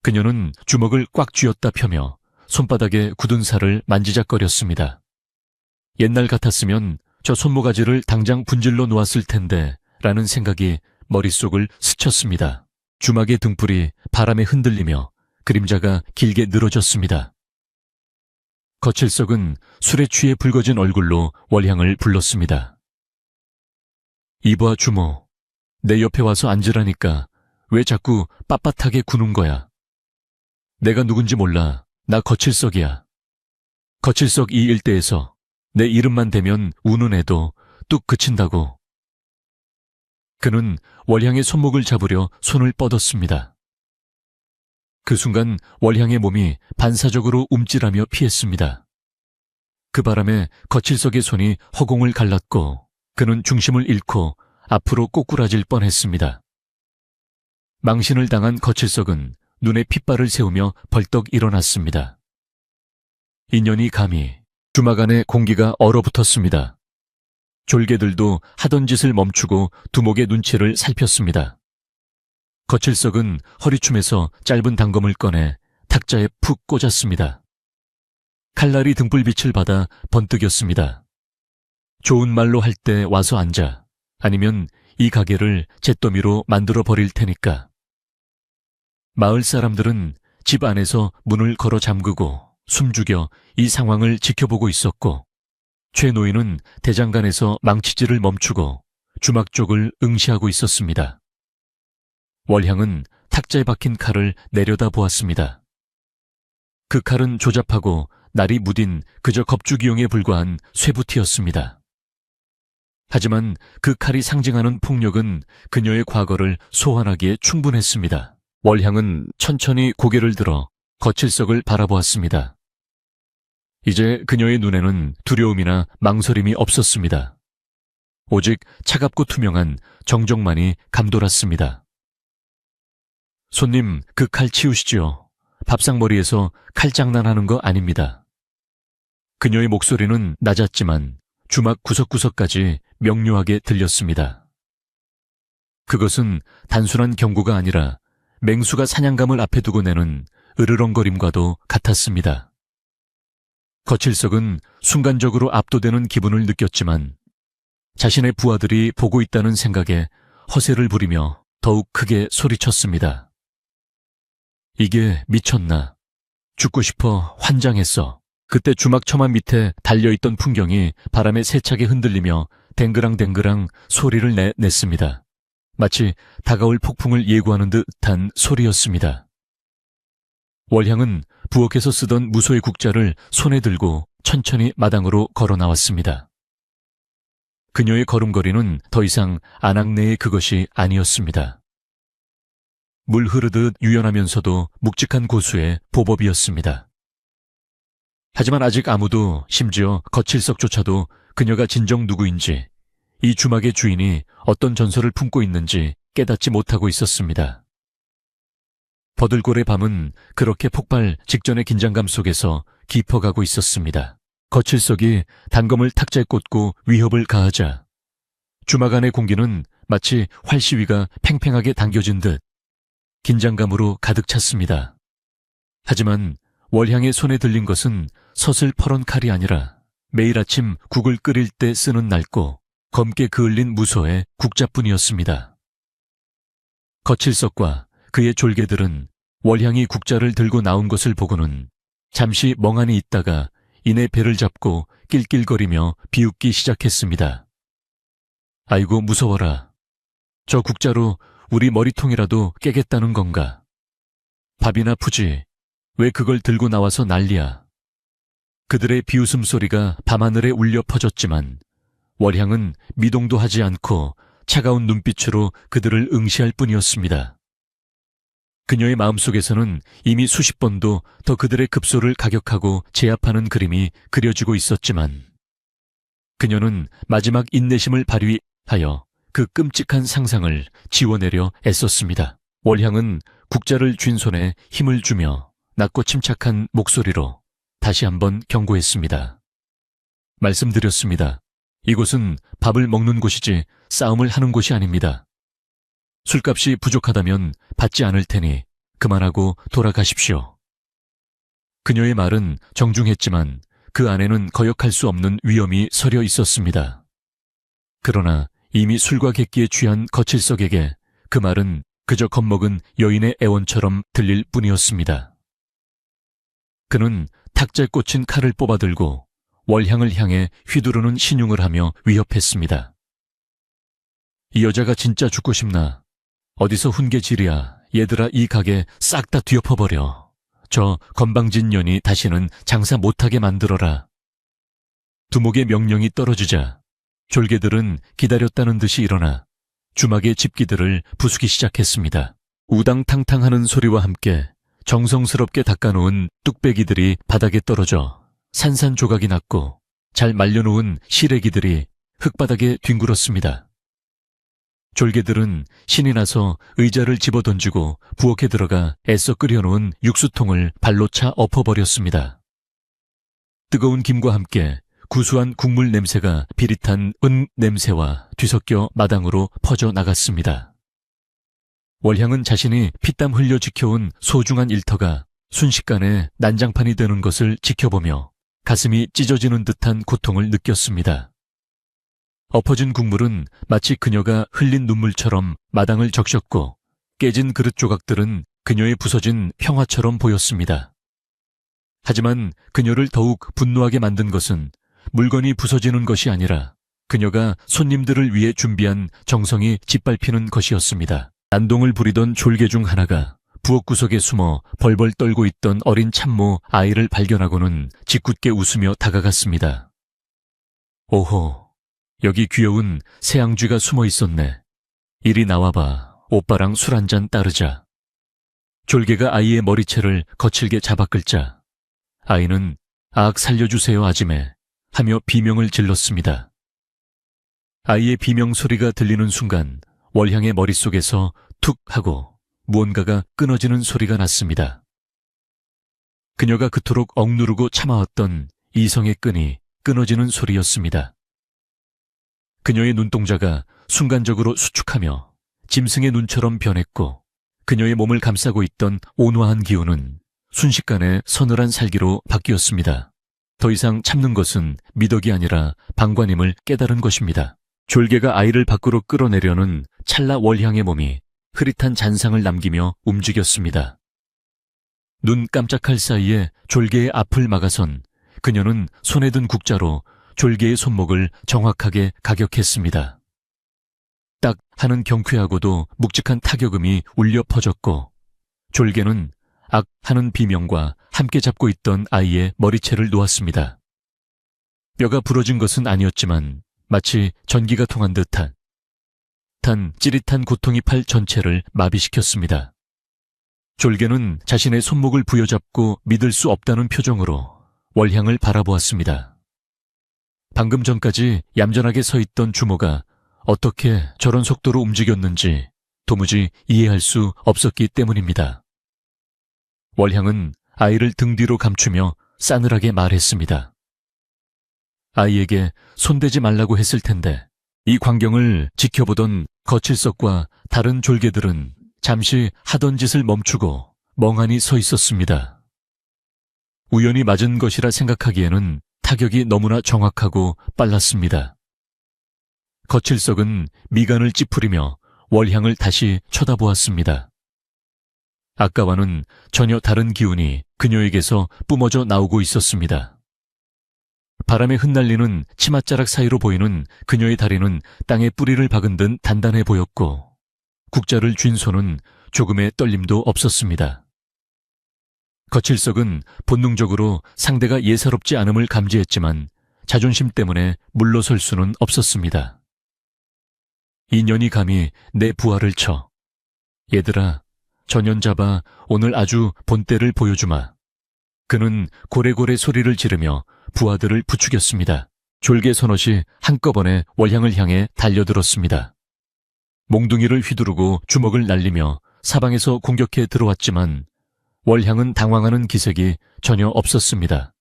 그녀는 주먹을 꽉 쥐었다 펴며 손바닥에 굳은 살을 만지작거렸습니다. 옛날 같았으면 저 손모가지를 당장 분질러 놓았을 텐데 라는 생각이 머릿속을 스쳤습니다. 주막의 등불이 바람에 흔들리며 그림자가 길게 늘어졌습니다. 거칠석은 술에 취해 붉어진 얼굴로 월향을 불렀습니다. 이봐 주모, 내 옆에 와서 앉으라니까 왜 자꾸 빳빳하게 구는 거야. 내가 누군지 몰라. 나 거칠석이야. 거칠석 이 일대에서 내 이름만 대면 우는 애도 뚝 그친다고. 그는 월향의 손목을 잡으려 손을 뻗었습니다. 그 순간 월향의 몸이 반사적으로 움찔하며 피했습니다. 그 바람에 거칠석의 손이 허공을 갈랐고 그는 중심을 잃고 앞으로 꼬꾸라질 뻔했습니다. 망신을 당한 거칠석은 눈에 핏발을 세우며 벌떡 일어났습니다. 인연이 감히 주막 안에 공기가 얼어붙었습니다. 졸개들도 하던 짓을 멈추고 두목의 눈치를 살폈습니다. 거칠석은 허리춤에서 짧은 단검을 꺼내 탁자에 푹 꽂았습니다. 칼날이 등불빛을 받아 번뜩였습니다. 좋은 말로 할 때 와서 앉아. 아니면 이 가게를 잿더미로 만들어 버릴 테니까. 마을 사람들은 집 안에서 문을 걸어 잠그고 숨죽여 이 상황을 지켜보고 있었고 최 노인은 대장간에서 망치질을 멈추고 주막 쪽을 응시하고 있었습니다. 월향은 탁자에 박힌 칼을 내려다 보았습니다. 그 칼은 조잡하고 날이 무딘 그저 겁주기용에 불과한 쇠부티였습니다. 하지만 그 칼이 상징하는 폭력은 그녀의 과거를 소환하기에 충분했습니다. 월향은 천천히 고개를 들어 거칠석을 바라보았습니다. 이제 그녀의 눈에는 두려움이나 망설임이 없었습니다. 오직 차갑고 투명한 정적만이 감돌았습니다. 손님, 그 칼 치우시지요. 밥상머리에서 칼장난하는 거 아닙니다. 그녀의 목소리는 낮았지만 주막 구석구석까지 명료하게 들렸습니다. 그것은 단순한 경고가 아니라 맹수가 사냥감을 앞에 두고 내는 으르렁거림과도 같았습니다. 거칠석은 순간적으로 압도되는 기분을 느꼈지만 자신의 부하들이 보고 있다는 생각에 허세를 부리며 더욱 크게 소리쳤습니다. 이게 미쳤나? 죽고 싶어 환장했어. 그때 주막 처마 밑에 달려있던 풍경이 바람에 세차게 흔들리며 댕그랑댕그랑 소리를 냈습니다. 마치 다가올 폭풍을 예고하는 듯한 소리였습니다. 월향은 부엌에서 쓰던 무소의 국자를 손에 들고 천천히 마당으로 걸어 나왔습니다. 그녀의 걸음걸이는 더 이상 안악내의 그것이 아니었습니다. 물 흐르듯 유연하면서도 묵직한 고수의 보법이었습니다. 하지만 아직 아무도, 심지어 거칠석조차도 그녀가 진정 누구인지, 이 주막의 주인이 어떤 전설을 품고 있는지 깨닫지 못하고 있었습니다. 버들골의 밤은 그렇게 폭발 직전의 긴장감 속에서 깊어가고 있었습니다. 거칠석이 단검을 탁자에 꽂고 위협을 가하자 주막 안의 공기는 마치 활시위가 팽팽하게 당겨진 듯 긴장감으로 가득 찼습니다. 하지만 월향의 손에 들린 것은 서슬퍼런 칼이 아니라 매일 아침 국을 끓일 때 쓰는 낡고 검게 그을린 무소의 국자뿐이었습니다. 거칠석과 그의 졸개들은 월향이 국자를 들고 나온 것을 보고는 잠시 멍하니 있다가 이내 배를 잡고 낄낄거리며 비웃기 시작했습니다. 아이고 무서워라. 저 국자로 우리 머리통이라도 깨겠다는 건가? 밥이나 푸지. 왜 그걸 들고 나와서 난리야. 그들의 비웃음 소리가 밤하늘에 울려 퍼졌지만 월향은 미동도 하지 않고 차가운 눈빛으로 그들을 응시할 뿐이었습니다. 그녀의 마음속에서는 이미 수십 번도 더 그들의 급소를 가격하고 제압하는 그림이 그려지고 있었지만 그녀는 마지막 인내심을 발휘하여 그 끔찍한 상상을 지워내려 애썼습니다. 월향은 국자를 쥔 손에 힘을 주며 낮고 침착한 목소리로 다시 한번 경고했습니다. 말씀드렸습니다. 이곳은 밥을 먹는 곳이지 싸움을 하는 곳이 아닙니다. 술값이 부족하다면 받지 않을 테니 그만하고 돌아가십시오. 그녀의 말은 정중했지만 그 안에는 거역할 수 없는 위험이 서려 있었습니다. 그러나 이미 술과 객기에 취한 거칠석에게 그 말은 그저 겁먹은 여인의 애원처럼 들릴 뿐이었습니다. 그는 탁자에 꽂힌 칼을 뽑아들고 월향을 향해 휘두르는 신용을 하며 위협했습니다. 이 여자가 진짜 죽고 싶나? 어디서 훈계질이야. 얘들아 이 가게 싹 다 뒤엎어버려. 저 건방진 년이 다시는 장사 못하게 만들어라. 두목의 명령이 떨어지자 졸개들은 기다렸다는 듯이 일어나 주막의 집기들을 부수기 시작했습니다. 우당탕탕하는 소리와 함께 정성스럽게 닦아놓은 뚝배기들이 바닥에 떨어져 산산조각이 났고 잘 말려놓은 시래기들이 흙바닥에 뒹굴었습니다. 졸개들은 신이 나서 의자를 집어던지고 부엌에 들어가 애써 끓여놓은 육수통을 발로 차 엎어버렸습니다. 뜨거운 김과 함께 구수한 국물 냄새가 비릿한 은 냄새와 뒤섞여 마당으로 퍼져 나갔습니다. 월향은 자신이 피땀 흘려 지켜온 소중한 일터가 순식간에 난장판이 되는 것을 지켜보며 가슴이 찢어지는 듯한 고통을 느꼈습니다. 엎어진 국물은 마치 그녀가 흘린 눈물처럼 마당을 적셨고 깨진 그릇 조각들은 그녀의 부서진 평화처럼 보였습니다. 하지만 그녀를 더욱 분노하게 만든 것은 물건이 부서지는 것이 아니라 그녀가 손님들을 위해 준비한 정성이 짓밟히는 것이었습니다. 난동을 부리던 졸개 중 하나가 부엌 구석에 숨어 벌벌 떨고 있던 어린 참모 아이를 발견하고는 짓궂게 웃으며 다가갔습니다. 오호, 여기 귀여운 새앙쥐가 숨어 있었네. 이리 나와봐. 오빠랑 술 한잔 따르자. 졸개가 아이의 머리채를 거칠게 잡아 끌자 아이는 악 살려주세요 아지매 하며 비명을 질렀습니다. 아이의 비명 소리가 들리는 순간 월향의 머릿속에서 툭 하고 무언가가 끊어지는 소리가 났습니다. 그녀가 그토록 억누르고 참아왔던 이성의 끈이 끊어지는 소리였습니다. 그녀의 눈동자가 순간적으로 수축하며 짐승의 눈처럼 변했고 그녀의 몸을 감싸고 있던 온화한 기운은 순식간에 서늘한 살기로 바뀌었습니다. 더 이상 참는 것은 미덕이 아니라 방관임을 깨달은 것입니다. 졸개가 아이를 밖으로 끌어내려는 찰나 월향의 몸이 흐릿한 잔상을 남기며 움직였습니다. 눈 깜짝할 사이에 졸개의 앞을 막아선 그녀는 손에 든 국자로 졸개의 손목을 정확하게 가격했습니다. 딱 하는 경쾌하고도 묵직한 타격음이 울려 퍼졌고 졸개는 악 하는 비명과 함께 잡고 있던 아이의 머리채를 놓았습니다. 뼈가 부러진 것은 아니었지만 마치 전기가 통한 듯한 찌릿한 고통이 팔 전체를 마비시켰습니다. 졸개는 자신의 손목을 부여잡고 믿을 수 없다는 표정으로 월향을 바라보았습니다. 방금 전까지 얌전하게 서 있던 주모가 어떻게 저런 속도로 움직였는지 도무지 이해할 수 없었기 때문입니다. 월향은 아이를 등 뒤로 감추며 싸늘하게 말했습니다. 아이에게 손대지 말라고 했을 텐데 이 광경을 지켜보던 거칠석과 다른 졸개들은 잠시 하던 짓을 멈추고 멍하니 서 있었습니다. 우연히 맞은 것이라 생각하기에는 타격이 너무나 정확하고 빨랐습니다. 거칠석은 미간을 찌푸리며 월향을 다시 쳐다보았습니다. 아까와는 전혀 다른 기운이 그녀에게서 뿜어져 나오고 있었습니다. 바람에 흩날리는 치맛자락 사이로 보이는 그녀의 다리는 땅에 뿌리를 박은 듯 단단해 보였고 국자를 쥔 손은 조금의 떨림도 없었습니다. 거칠석은 본능적으로 상대가 예사롭지 않음을 감지했지만 자존심 때문에 물러설 수는 없었습니다. 이 년이 감히 내 부하를 쳐. 얘들아, 전연 잡아 오늘 아주 본때를 보여주마. 그는 고래고래 소리를 지르며 부하들을 부추겼습니다. 졸개 선옷이 한꺼번에 월향을 향해 달려들었습니다. 몽둥이를 휘두르고 주먹을 날리며 사방에서 공격해 들어왔지만 월향은 당황하는 기색이 전혀 없었습니다.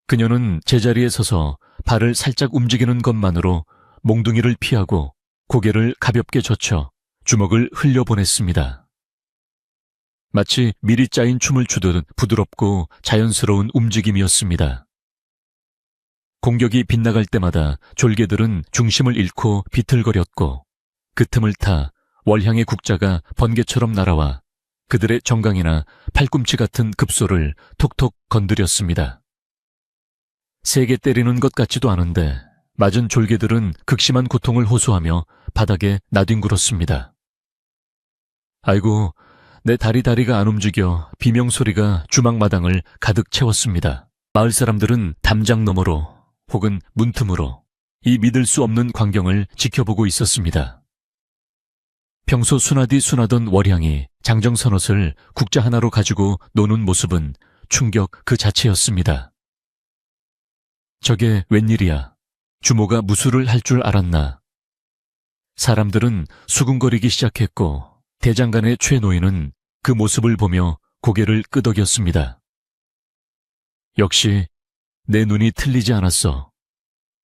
그녀는 제자리에 서서 발을 살짝 움직이는 것만으로 몽둥이를 피하고 고개를 가볍게 젖혀 주먹을 흘려보냈습니다. 마치 미리 짜인 춤을 추듯 부드럽고 자연스러운 움직임이었습니다. 공격이 빗나갈 때마다 졸개들은 중심을 잃고 비틀거렸고 그 틈을 타 월향의 국자가 번개처럼 날아와 그들의 정강이나 팔꿈치 같은 급소를 톡톡 건드렸습니다. 세게 때리는 것 같지도 않은데 맞은 졸개들은 극심한 고통을 호소하며 바닥에 나뒹굴었습니다. 아이고, 내 다리가 안 움직여 비명소리가 주막마당을 가득 채웠습니다. 마을 사람들은 담장 너머로 혹은 문틈으로 이 믿을 수 없는 광경을 지켜보고 있었습니다. 평소 순하디 순하던 월향이 장정선옷을 국자 하나로 가지고 노는 모습은 충격 그 자체였습니다. 저게 웬일이야? 주모가 무술을 할 줄 알았나? 사람들은 수군거리기 시작했고 대장간의 최노인은 그 모습을 보며 고개를 끄덕였습니다. 역시 내 눈이 틀리지 않았어.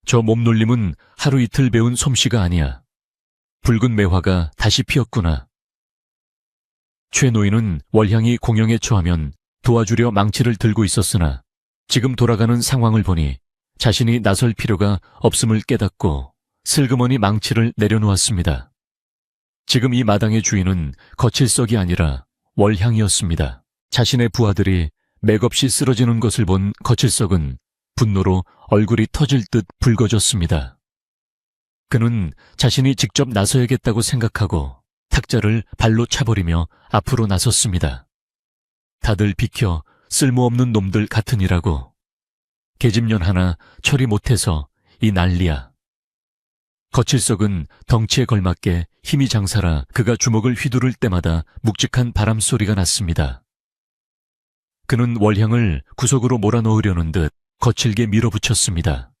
저 몸놀림은 하루 이틀 배운 솜씨가 아니야. 붉은 매화가 다시 피었구나. 최노인은 월향이 공영에 처하면 도와주려 망치를 들고 있었으나 지금 돌아가는 상황을 보니 자신이 나설 필요가 없음을 깨닫고 슬그머니 망치를 내려놓았습니다. 지금 이 마당의 주인은 거칠석이 아니라 월향이었습니다. 자신의 부하들이 맥없이 쓰러지는 것을 본 거칠석은 분노로 얼굴이 터질 듯 붉어졌습니다. 그는 자신이 직접 나서야겠다고 생각하고 탁자를 발로 차버리며 앞으로 나섰습니다. 다들 비켜, 쓸모없는 놈들 같으니라고. 계집년 하나 처리 못해서 이 난리야. 거칠석은 덩치에 걸맞게 힘이 장사라 그가 주먹을 휘두를 때마다 묵직한 바람 소리가 났습니다. 그는 월향을 구석으로 몰아넣으려는 듯 거칠게 밀어붙였습니다.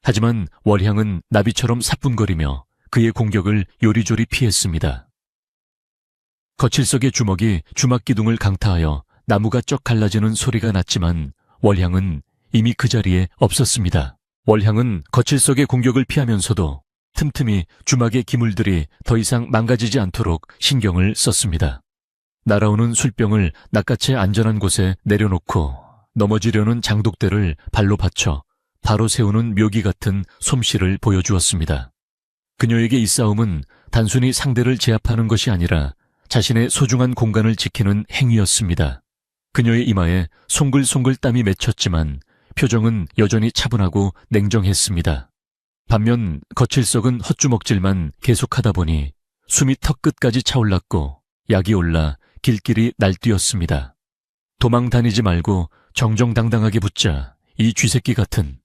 하지만 월향은 나비처럼 사뿐거리며 그의 공격을 요리조리 피했습니다. 거칠석의 주먹이 주막기둥을 강타하여 나무가 쩍 갈라지는 소리가 났지만 월향은 이미 그 자리에 없었습니다. 월향은 거칠석의 공격을 피하면서도 틈틈이 주막의 기물들이 더 이상 망가지지 않도록 신경을 썼습니다. 날아오는 술병을 낚아채 안전한 곳에 내려놓고 넘어지려는 장독대를 발로 받쳐 바로 세우는 묘기 같은 솜씨를 보여주었습니다. 그녀에게 이 싸움은 단순히 상대를 제압하는 것이 아니라 자신의 소중한 공간을 지키는 행위였습니다. 그녀의 이마에 송글송글 땀이 맺혔지만 표정은 여전히 차분하고 냉정했습니다. 반면 거칠석은 헛주먹질만 계속하다 보니 숨이 턱끝까지 차올랐고 약이 올라 길길이 날뛰었습니다. 도망 다니지 말고 정정당당하게 붙자, 이 쥐새끼 같은.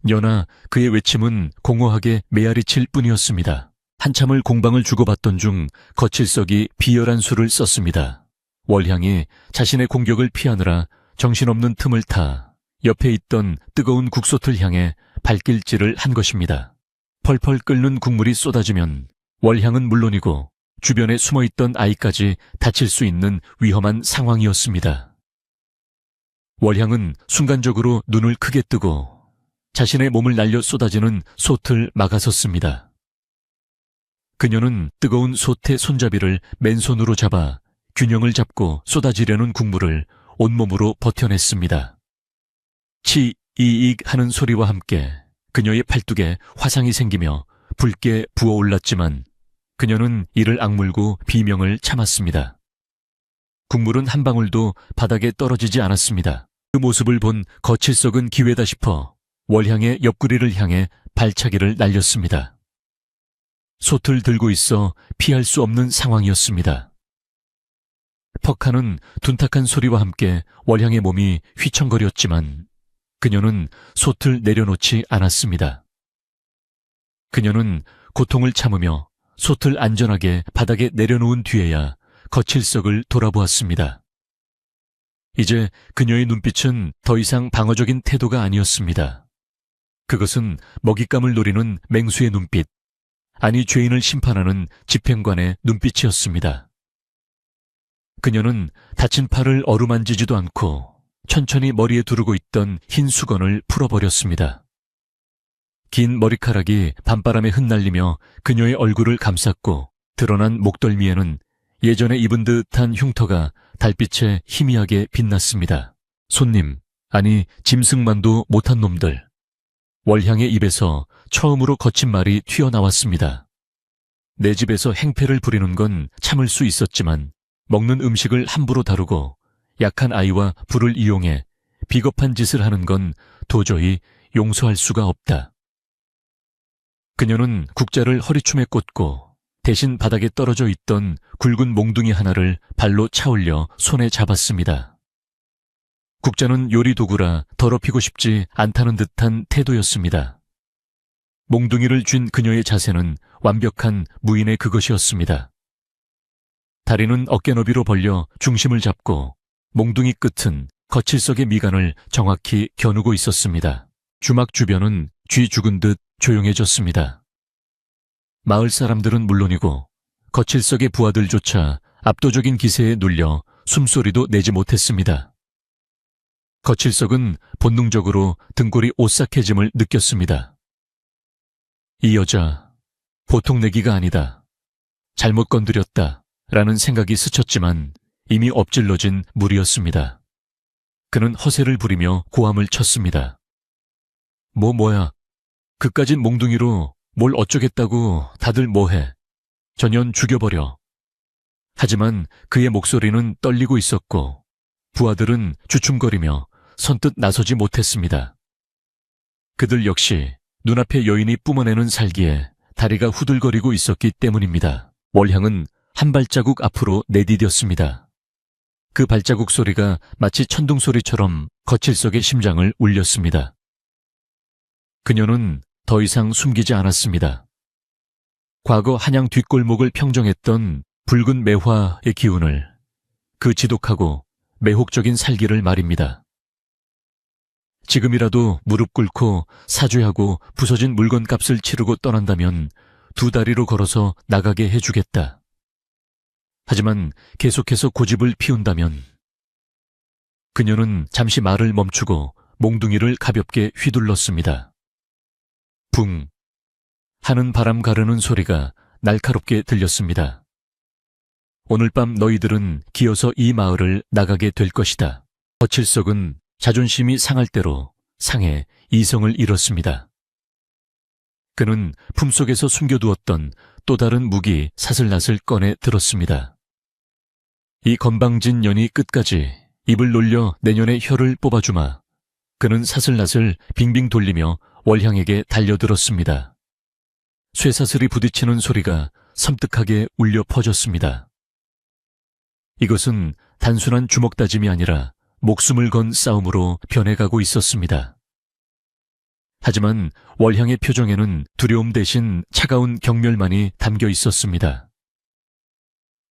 여나 그의 외침은 공허하게 메아리칠 뿐이었습니다. 한참을 공방을 주고받던 중 거칠석이 비열한 수를 썼습니다. 월향이 자신의 공격을 피하느라 정신없는 틈을 타 옆에 있던 뜨거운 국솥을 향해 발길질을 한 것입니다. 펄펄 끓는 국물이 쏟아지면 월향은 물론이고 주변에 숨어있던 아이까지 다칠 수 있는 위험한 상황이었습니다. 월향은 순간적으로 눈을 크게 뜨고 자신의 몸을 날려 쏟아지는 솥을 막아섰습니다. 그녀는 뜨거운 솥의 손잡이를 맨손으로 잡아 균형을 잡고 쏟아지려는 국물을 온몸으로 버텨냈습니다. 치이익 하는 소리와 함께 그녀의 팔뚝에 화상이 생기며 붉게 부어올랐지만 그녀는 이를 악물고 비명을 참았습니다. 국물은 한 방울도 바닥에 떨어지지 않았습니다. 그 모습을 본 거칠석은 기회다 싶어 월향의 옆구리를 향해 발차기를 날렸습니다. 솥을 들고 있어 피할 수 없는 상황이었습니다. 퍽하는 둔탁한 소리와 함께 월향의 몸이 휘청거렸지만 그녀는 솥을 내려놓지 않았습니다. 그녀는 고통을 참으며 솥을 안전하게 바닥에 내려놓은 뒤에야 거칠석을 돌아보았습니다. 이제 그녀의 눈빛은 더 이상 방어적인 태도가 아니었습니다. 그것은 먹잇감을 노리는 맹수의 눈빛, 아니 죄인을 심판하는 집행관의 눈빛이었습니다. 그녀는 다친 팔을 어루만지지도 않고 천천히 머리에 두르고 있던 흰 수건을 풀어버렸습니다. 긴 머리카락이 밤바람에 흩날리며 그녀의 얼굴을 감쌌고 드러난 목덜미에는 예전에 입은 듯한 흉터가 달빛에 희미하게 빛났습니다. 손님, 아니 짐승만도 못한 놈들. 월향의 입에서 처음으로 거친 말이 튀어나왔습니다. 내 집에서 행패를 부리는 건 참을 수 있었지만 먹는 음식을 함부로 다루고 약한 아이와 불을 이용해 비겁한 짓을 하는 건 도저히 용서할 수가 없다. 그녀는 국자를 허리춤에 꽂고 대신 바닥에 떨어져 있던 굵은 몽둥이 하나를 발로 차올려 손에 잡았습니다. 국자는 요리 도구라 더럽히고 싶지 않다는 듯한 태도였습니다. 몽둥이를 쥔 그녀의 자세는 완벽한 무인의 그것이었습니다. 다리는 어깨 너비로 벌려 중심을 잡고 몽둥이 끝은 거칠석의 미간을 정확히 겨누고 있었습니다. 주막 주변은 쥐 죽은 듯 조용해졌습니다. 마을 사람들은 물론이고 거칠석의 부하들조차 압도적인 기세에 눌려 숨소리도 내지 못했습니다. 거칠석은 본능적으로 등골이 오싹해짐을 느꼈습니다. 이 여자, 보통 내기가 아니다. 잘못 건드렸다. 라는 생각이 스쳤지만 이미 엎질러진 물이었습니다. 그는 허세를 부리며 고함을 쳤습니다. 뭐야. 그까진 몽둥이로 뭘 어쩌겠다고 다들 뭐해. 전연 죽여버려. 하지만 그의 목소리는 떨리고 있었고 부하들은 주춤거리며 선뜻 나서지 못했습니다. 그들 역시 눈앞에 여인이 뿜어내는 살기에 다리가 후들거리고 있었기 때문입니다. 월향은 한 발자국 앞으로 내디뎠습니다. 그 발자국 소리가 마치 천둥소리처럼 거칠석의 심장을 울렸습니다. 그녀는 더 이상 숨기지 않았습니다. 과거 한양 뒷골목을 평정했던 붉은 매화의 기운을, 그 지독하고 매혹적인 살기를 말입니다. 지금이라도 무릎 꿇고 사죄하고 부서진 물건값을 치르고 떠난다면 두 다리로 걸어서 나가게 해주겠다. 하지만 계속해서 고집을 피운다면. 그녀는 잠시 말을 멈추고 몽둥이를 가볍게 휘둘렀습니다. 붕 하는 바람 가르는 소리가 날카롭게 들렸습니다. 오늘 밤 너희들은 기어서 이 마을을 나가게 될 것이다. 거칠석은 자존심이 상할 대로 상해 이성을 잃었습니다. 그는 품속에서 숨겨두었던 또 다른 무기 사슬낫을 꺼내 들었습니다. 이 건방진 년이 끝까지 입을 놀려 내년에 혀를 뽑아주마. 그는 사슬낫을 빙빙 돌리며 월향에게 달려들었습니다. 쇠사슬이 부딪히는 소리가 섬뜩하게 울려 퍼졌습니다. 이것은 단순한 주먹다짐이 아니라 목숨을 건 싸움으로 변해가고 있었습니다. 하지만 월향의 표정에는 두려움 대신 차가운 경멸만이 담겨 있었습니다.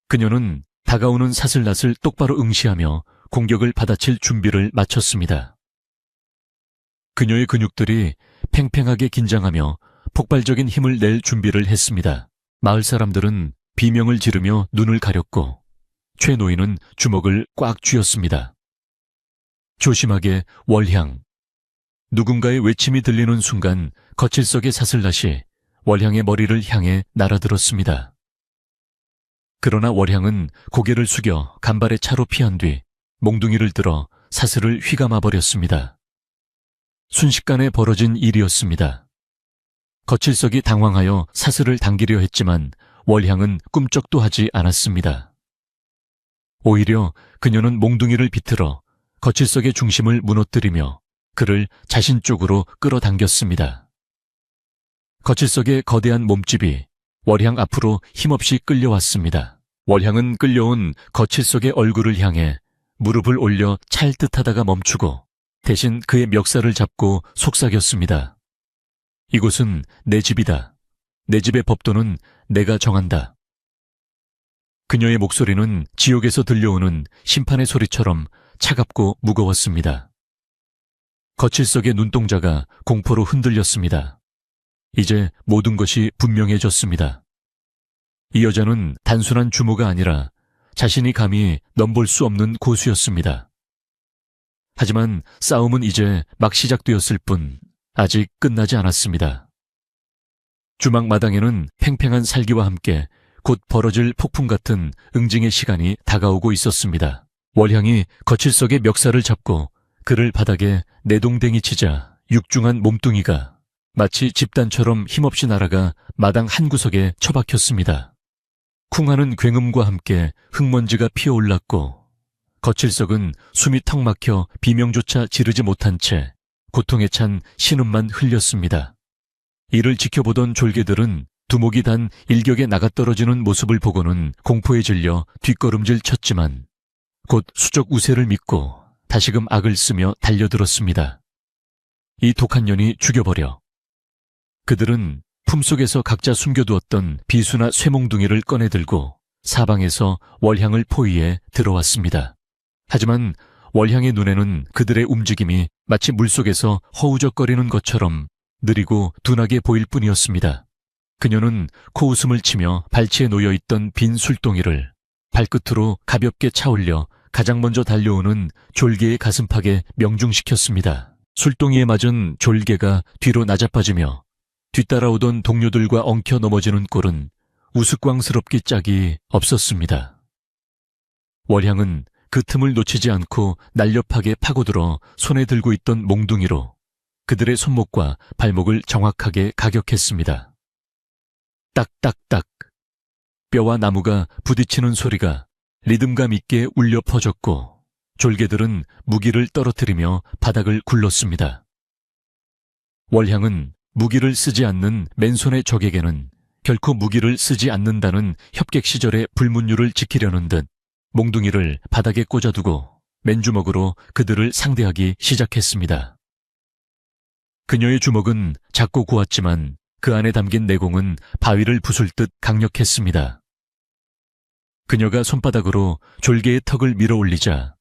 그녀는 다가오는 사슬낫을 똑바로 응시하며 공격을 받아칠 준비를 마쳤습니다. 그녀의 근육들이 팽팽하게 긴장하며 폭발적인 힘을 낼 준비를 했습니다. 마을 사람들은 비명을 지르며 눈을 가렸고 최 노인은 주먹을 꽉 쥐었습니다. 조심하게 월향. 누군가의 외침이 들리는 순간 거칠석의 사슬낫이 월향의 머리를 향해 날아들었습니다. 그러나 월향은 고개를 숙여 간발의 차로 피한 뒤 몽둥이를 들어 사슬을 휘감아 버렸습니다. 순식간에 벌어진 일이었습니다. 거칠석이 당황하여 사슬을 당기려 했지만 월향은 꿈쩍도 하지 않았습니다. 오히려 그녀는 몽둥이를 비틀어 거칠석의 중심을 무너뜨리며 그를 자신 쪽으로 끌어당겼습니다. 거칠석의 거대한 몸집이 월향 앞으로 힘없이 끌려왔습니다. 월향은 끌려온 거칠석의 얼굴을 향해 무릎을 올려 찰 듯하다가 멈추고 대신 그의 멱살을 잡고 속삭였습니다. 이곳은 내 집이다. 내 집의 법도는 내가 정한다. 그녀의 목소리는 지옥에서 들려오는 심판의 소리처럼 차갑고 무거웠습니다. 거칠석의 눈동자가 공포로 흔들렸습니다. 이제 모든 것이 분명해졌습니다. 이 여자는 단순한 주모가 아니라 자신이 감히 넘볼 수 없는 고수였습니다. 하지만 싸움은 이제 막 시작되었을 뿐 아직 끝나지 않았습니다. 주막 마당에는 팽팽한 살기와 함께 곧 벌어질 폭풍 같은 응징의 시간이 다가오고 있었습니다. 월향이 거칠석의 멱살을 잡고 그를 바닥에 내동댕이 치자 육중한 몸뚱이가 마치 집단처럼 힘없이 날아가 마당 한 구석에 처박혔습니다. 쿵하는 굉음과 함께 흙먼지가 피어올랐고 거칠석은 숨이 턱 막혀 비명조차 지르지 못한 채 고통에 찬 신음만 흘렸습니다. 이를 지켜보던 졸개들은 두목이 단 일격에 나가떨어지는 모습을 보고는 공포에 질려 뒷걸음질 쳤지만 곧 수적 우세를 믿고 다시금 악을 쓰며 달려들었습니다. 이 독한 년이 죽여버려. 그들은 품속에서 각자 숨겨두었던 비수나 쇠몽둥이를 꺼내들고 사방에서 월향을 포위해 들어왔습니다. 하지만 월향의 눈에는 그들의 움직임이 마치 물속에서 허우적거리는 것처럼 느리고 둔하게 보일 뿐이었습니다. 그녀는 코웃음을 치며 발치에 놓여있던 빈 술동이를 발끝으로 가볍게 차올려 가장 먼저 달려오는 졸개의 가슴팍에 명중시켰습니다. 술동이에 맞은 졸개가 뒤로 나자빠지며 뒤따라오던 동료들과 엉켜 넘어지는 꼴은 우스꽝스럽기 짝이 없었습니다. 월향은 그 틈을 놓치지 않고 날렵하게 파고들어 손에 들고 있던 몽둥이로 그들의 손목과 발목을 정확하게 가격했습니다. 딱딱딱. 뼈와 나무가 부딪히는 소리가 리듬감 있게 울려 퍼졌고 졸개들은 무기를 떨어뜨리며 바닥을 굴렀습니다. 월향은 무기를 쓰지 않는 맨손의 적에게는 결코 무기를 쓰지 않는다는 협객 시절의 불문율을 지키려는 듯 몽둥이를 바닥에 꽂아두고 맨주먹으로 그들을 상대하기 시작했습니다. 그녀의 주먹은 작고 고왔지만 그 안에 담긴 내공은 바위를 부술 듯 강력했습니다. 그녀가 손바닥으로 졸개의 턱을 밀어 올리자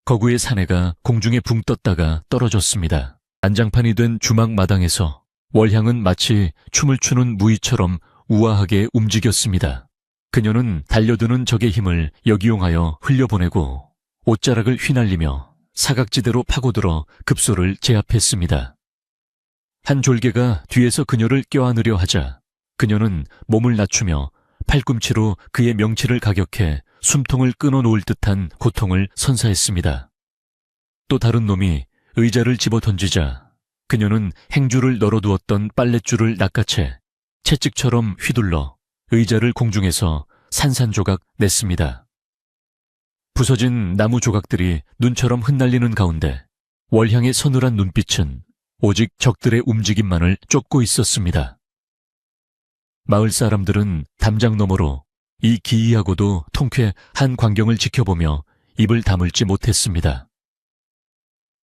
거구의 사내가 공중에 붕 떴다가 떨어졌습니다. 난장판이 된 주막 마당에서 월향은 마치 춤을 추는 무희처럼 우아하게 움직였습니다. 그녀는 달려드는 적의 힘을 역이용하여 흘려보내고 옷자락을 휘날리며 사각지대로 파고들어 급소를 제압했습니다. 한 졸개가 뒤에서 그녀를 껴안으려 하자 그녀는 몸을 낮추며 팔꿈치로 그의 명치를 가격해 숨통을 끊어놓을 듯한 고통을 선사했습니다. 또 다른 놈이 의자를 집어던지자 그녀는 행주를 널어두었던 빨랫줄을 낚아채 채찍처럼 휘둘러 의자를 공중에서 산산조각 냈습니다. 부서진 나무 조각들이 눈처럼 흩날리는 가운데 월향의 서늘한 눈빛은 오직 적들의 움직임만을 쫓고 있었습니다. 마을 사람들은 담장 너머로 이 기이하고도 통쾌한 광경을 지켜보며 입을 다물지 못했습니다.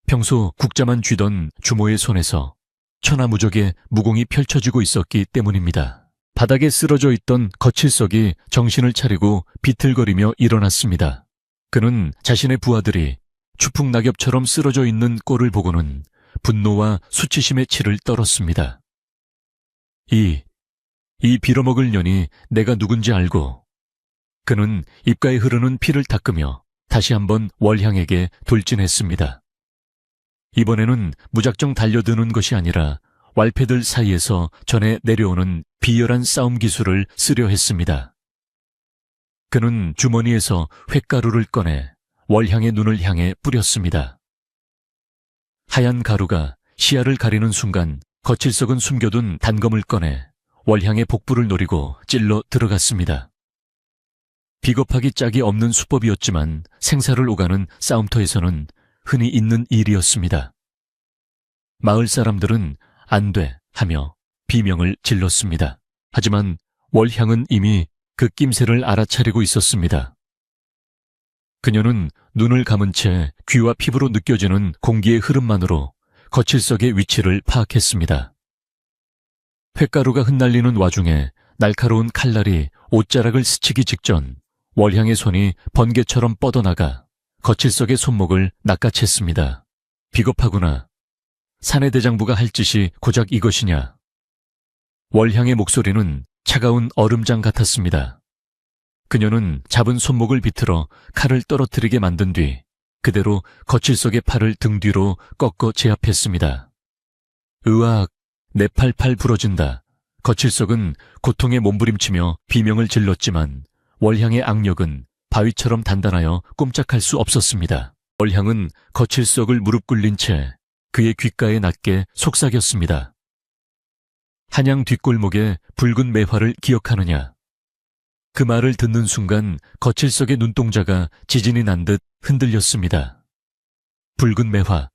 평소 국자만 쥐던 주모의 손에서 천하무적의 무공이 펼쳐지고 있었기 때문입니다. 바닥에 쓰러져 있던 거칠석이 정신을 차리고 비틀거리며 일어났습니다. 그는 자신의 부하들이 추풍낙엽처럼 쓰러져 있는 꼴을 보고는 분노와 수치심의 치를 떨었습니다. 이 빌어먹을 년이 내가 누군지 알고 그는 입가에 흐르는 피를 닦으며 다시 한번 월향에게 돌진했습니다. 이번에는 무작정 달려드는 것이 아니라 왈패들 사이에서 전해 내려오는 비열한 싸움 기술을 쓰려 했습니다. 그는 주머니에서 횟가루를 꺼내 월향의 눈을 향해 뿌렸습니다. 하얀 가루가 시야를 가리는 순간 거칠석은 숨겨둔 단검을 꺼내 월향의 복부를 노리고 찔러 들어갔습니다. 비겁하기 짝이 없는 수법이었지만 생사를 오가는 싸움터에서는 흔히 있는 일이었습니다. 마을 사람들은 안 돼 하며 비명을 질렀습니다. 하지만 월향은 이미 그 낌새를 알아차리고 있었습니다. 그녀는 눈을 감은 채 귀와 피부로 느껴지는 공기의 흐름만으로 거칠석의 위치를 파악했습니다. 횟가루가 흩날리는 와중에 날카로운 칼날이 옷자락을 스치기 직전 월향의 손이 번개처럼 뻗어나가 거칠석의 손목을 낚아챘습니다. 비겁하구나. 사내 대장부가 할 짓이 고작 이것이냐. 월향의 목소리는 차가운 얼음장 같았습니다. 그녀는 잡은 손목을 비틀어 칼을 떨어뜨리게 만든 뒤 그대로 거칠석의 팔을 등 뒤로 꺾어 제압했습니다. 으악, 내 팔 부러진다. 거칠석은 고통에 몸부림치며 비명을 질렀지만 월향의 악력은 바위처럼 단단하여 꼼짝할 수 없었습니다. 월향은 거칠석을 무릎 꿇린 채 그의 귓가에 낮게 속삭였습니다. 한양 뒷골목의 붉은 매화를 기억하느냐. 그 말을 듣는 순간 거칠석의 눈동자가 지진이 난 듯 흔들렸습니다. 붉은 매화,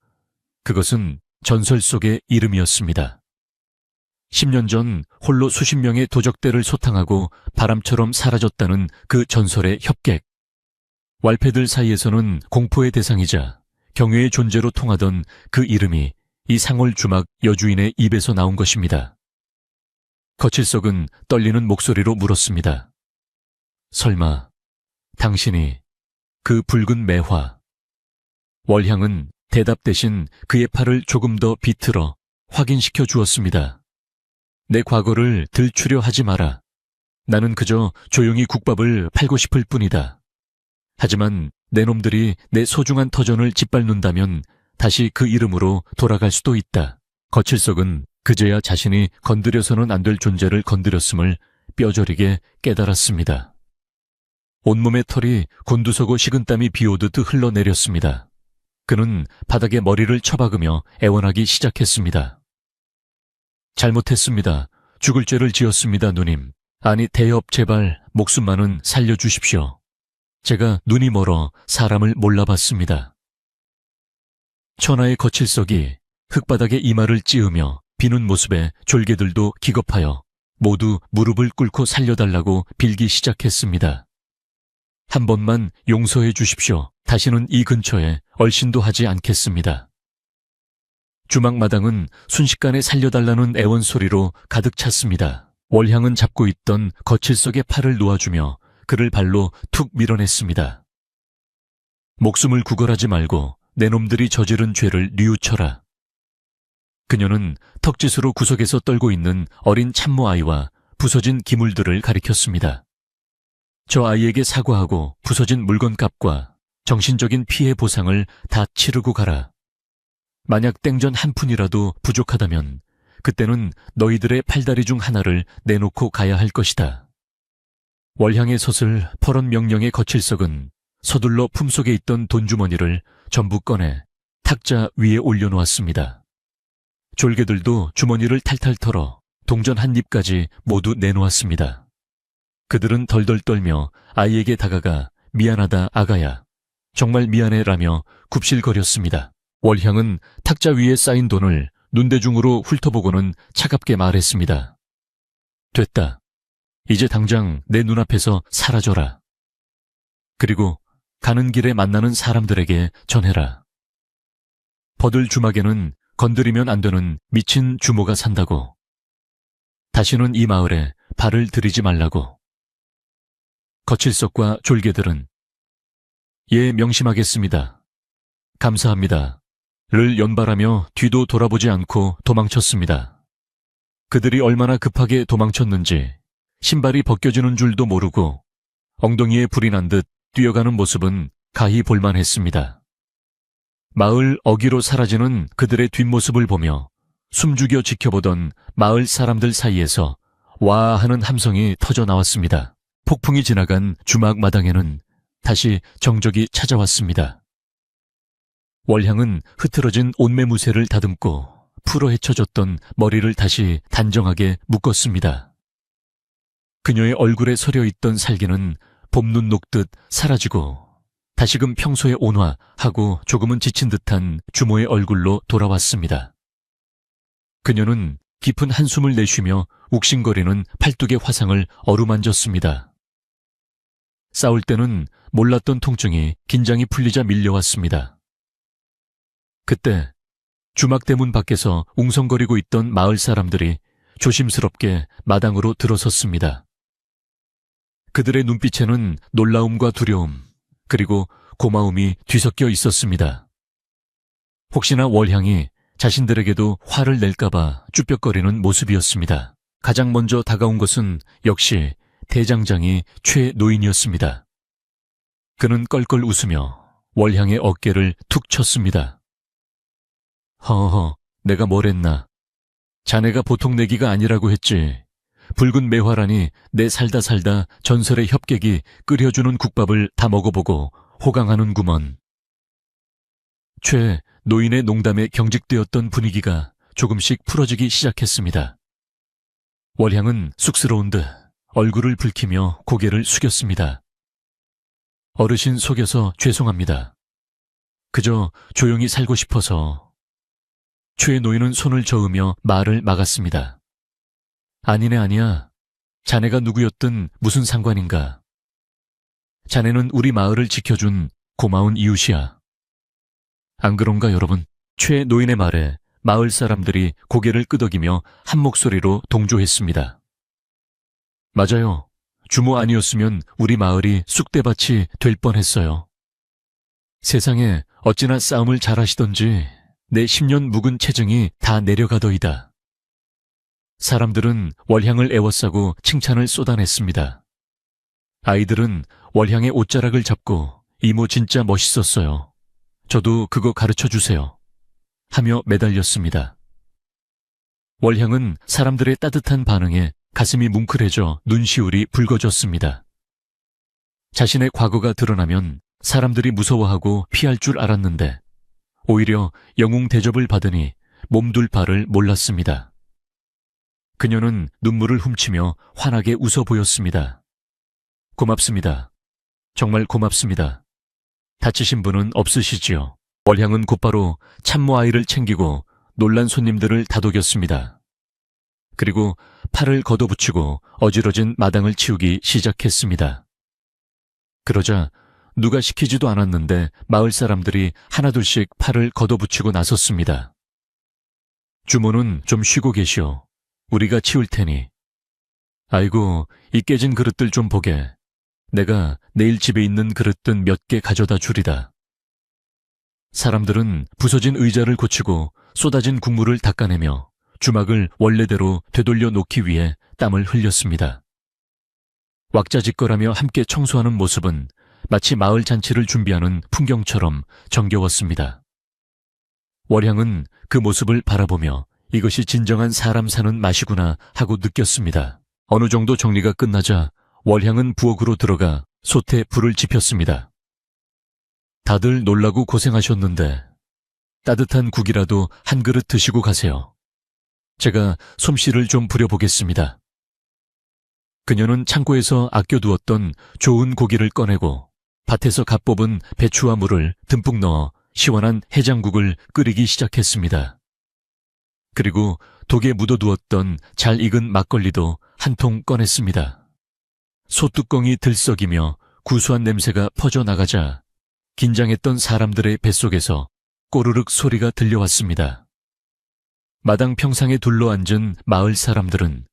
그것은 전설 속의 이름이었습니다. 10년 전 홀로 수십 명의 도적대를 소탕하고 바람처럼 사라졌다는 그 전설의 협객. 왈패들 사이에서는 공포의 대상이자 경외의 존재로 통하던 그 이름이 이 상월 주막 여주인의 입에서 나온 것입니다. 거칠석은 떨리는 목소리로 물었습니다. 설마 당신이 그 붉은 매화. 월향은 대답 대신 그의 팔을 조금 더 비틀어 확인시켜 주었습니다. 내 과거를 들추려 하지 마라. 나는 그저 조용히 국밥을 팔고 싶을 뿐이다. 하지만 내 놈들이 내 소중한 터전을 짓밟는다면 다시 그 이름으로 돌아갈 수도 있다. 거칠석은 그제야 자신이 건드려서는 안 될 존재를 건드렸음을 뼈저리게 깨달았습니다. 온몸의 털이 곤두서고 식은땀이 비오듯 흘러내렸습니다. 그는 바닥에 머리를 처박으며 애원하기 시작했습니다. 잘못했습니다. 죽을 죄를 지었습니다, 누님. 아니, 대업 제발 목숨만은 살려주십시오. 제가 눈이 멀어 사람을 몰라봤습니다. 천하의 거칠석이 흙바닥에 이마를 찌으며 비는 모습에 졸개들도 기겁하여 모두 무릎을 꿇고 살려달라고 빌기 시작했습니다. 한 번만 용서해 주십시오. 다시는 이 근처에 얼씬도 하지 않겠습니다. 주막마당은 순식간에 살려달라는 애원 소리로 가득 찼습니다. 월향은 잡고 있던 거칠석의 팔을 놓아주며 그를 발로 툭 밀어냈습니다. 목숨을 구걸하지 말고 내 놈들이 저지른 죄를 뉘우쳐라. 그녀는 턱짓으로 구석에서 떨고 있는 어린 참모 아이와 부서진 기물들을 가리켰습니다. 저 아이에게 사과하고 부서진 물건값과 정신적인 피해 보상을 다 치르고 가라. 만약 땡전 한 푼이라도 부족하다면 그때는 너희들의 팔다리 중 하나를 내놓고 가야 할 것이다. 월향의 솥을 퍼런 명령의 거칠석은 서둘러 품속에 있던 돈주머니를 전부 꺼내 탁자 위에 올려놓았습니다. 졸개들도 주머니를 탈탈 털어 동전 한 입까지 모두 내놓았습니다. 그들은 덜덜 떨며 아이에게 다가가 미안하다 아가야. 정말 미안해라며 굽실거렸습니다. 월향은 탁자 위에 쌓인 돈을 눈대중으로 훑어보고는 차갑게 말했습니다. 됐다. 이제 당장 내 눈앞에서 사라져라. 그리고 가는 길에 만나는 사람들에게 전해라. 버들 주막에는 건드리면 안 되는 미친 주모가 산다고. 다시는 이 마을에 발을 들이지 말라고. 거칠석과 졸개들은 예, 명심하겠습니다. 감사합니다. 를 연발하며 뒤도 돌아보지 않고 도망쳤습니다. 그들이 얼마나 급하게 도망쳤는지 신발이 벗겨지는 줄도 모르고 엉덩이에 불이 난 듯 뛰어가는 모습은 가히 볼만했습니다. 마을 어귀로 사라지는 그들의 뒷모습을 보며 숨죽여 지켜보던 마을 사람들 사이에서 와 하는 함성이 터져 나왔습니다. 폭풍이 지나간 주막 마당에는 다시 정적이 찾아왔습니다. 월향은 흐트러진 옷매무새를 다듬고 풀어 헤쳐졌던 머리를 다시 단정하게 묶었습니다. 그녀의 얼굴에 서려있던 살기는 봄눈 녹듯 사라지고 다시금 평소의 온화하고 조금은 지친 듯한 주모의 얼굴로 돌아왔습니다. 그녀는 깊은 한숨을 내쉬며 욱신거리는 팔뚝의 화상을 어루만졌습니다. 싸울 때는 몰랐던 통증이 긴장이 풀리자 밀려왔습니다. 그때 주막대문 밖에서 웅성거리고 있던 마을 사람들이 조심스럽게 마당으로 들어섰습니다. 그들의 눈빛에는 놀라움과 두려움, 그리고 고마움이 뒤섞여 있었습니다. 혹시나 월향이 자신들에게도 화를 낼까봐 쭈뼛거리는 모습이었습니다. 가장 먼저 다가온 것은 역시 대장장이 최노인이었습니다. 그는 껄껄 웃으며 월향의 어깨를 툭 쳤습니다. 허허, 내가 뭘 했나. 자네가 보통 내기가 아니라고 했지. 붉은 매화라니 내 살다 전설의 협객이 끓여주는 국밥을 다 먹어보고 호강하는구먼. 최 노인의 농담에 경직되었던 분위기가 조금씩 풀어지기 시작했습니다. 월향은 쑥스러운 듯 얼굴을 붉히며 고개를 숙였습니다. 어르신 속여서 죄송합니다. 그저 조용히 살고 싶어서. 최 노인은 손을 저으며 말을 막았습니다. 아니네 아니야. 자네가 누구였든 무슨 상관인가. 자네는 우리 마을을 지켜준 고마운 이웃이야. 안 그런가 여러분? 최 노인의 말에 마을 사람들이 고개를 끄덕이며 한 목소리로 동조했습니다. 맞아요. 주모 아니었으면 우리 마을이 쑥대밭이 될 뻔했어요. 세상에 어찌나 싸움을 잘하시던지 내 10년 묵은 체증이 다 내려가더이다. 사람들은 월향을 애워싸고 칭찬을 쏟아냈습니다. 아이들은 월향의 옷자락을 잡고 이모 진짜 멋있었어요. 저도 그거 가르쳐주세요. 하며 매달렸습니다. 월향은 사람들의 따뜻한 반응에 가슴이 뭉클해져 눈시울이 붉어졌습니다. 자신의 과거가 드러나면 사람들이 무서워하고 피할 줄 알았는데 오히려 영웅 대접을 받으니 몸둘 바를 몰랐습니다. 그녀는 눈물을 훔치며 환하게 웃어 보였습니다. 고맙습니다. 정말 고맙습니다. 다치신 분은 없으시지요. 월향은 곧바로 참모 아이를 챙기고 놀란 손님들을 다독였습니다. 그리고 팔을 걷어붙이고 어지러진 마당을 치우기 시작했습니다. 그러자 누가 시키지도 않았는데 마을 사람들이 하나둘씩 팔을 걷어붙이고 나섰습니다. 주모는 좀 쉬고 계시오. 우리가 치울 테니. 아이고, 이 깨진 그릇들 좀 보게. 내가 내일 집에 있는 그릇들 몇 개 가져다 주리다. 사람들은 부서진 의자를 고치고 쏟아진 국물을 닦아내며 주막을 원래대로 되돌려 놓기 위해 땀을 흘렸습니다. 왁자지껄하며 함께 청소하는 모습은 마치 마을 잔치를 준비하는 풍경처럼 정겨웠습니다. 월향은 그 모습을 바라보며 이것이 진정한 사람 사는 맛이구나 하고 느꼈습니다. 어느 정도 정리가 끝나자 월향은 부엌으로 들어가 솥에 불을 지폈습니다. 다들 놀라고 고생하셨는데 따뜻한 국이라도 한 그릇 드시고 가세요. 제가 솜씨를 좀 부려보겠습니다. 그녀는 창고에서 아껴두었던 좋은 고기를 꺼내고 밭에서 갓 뽑은 배추와 물을 듬뿍 넣어 시원한 해장국을 끓이기 시작했습니다. 그리고 독에 묻어두었던 잘 익은 막걸리도 한 통 꺼냈습니다. 소뚜껑이 들썩이며 구수한 냄새가 퍼져나가자 긴장했던 사람들의 뱃속에서 꼬르륵 소리가 들려왔습니다. 마당 평상에 둘러앉은 마을 사람들은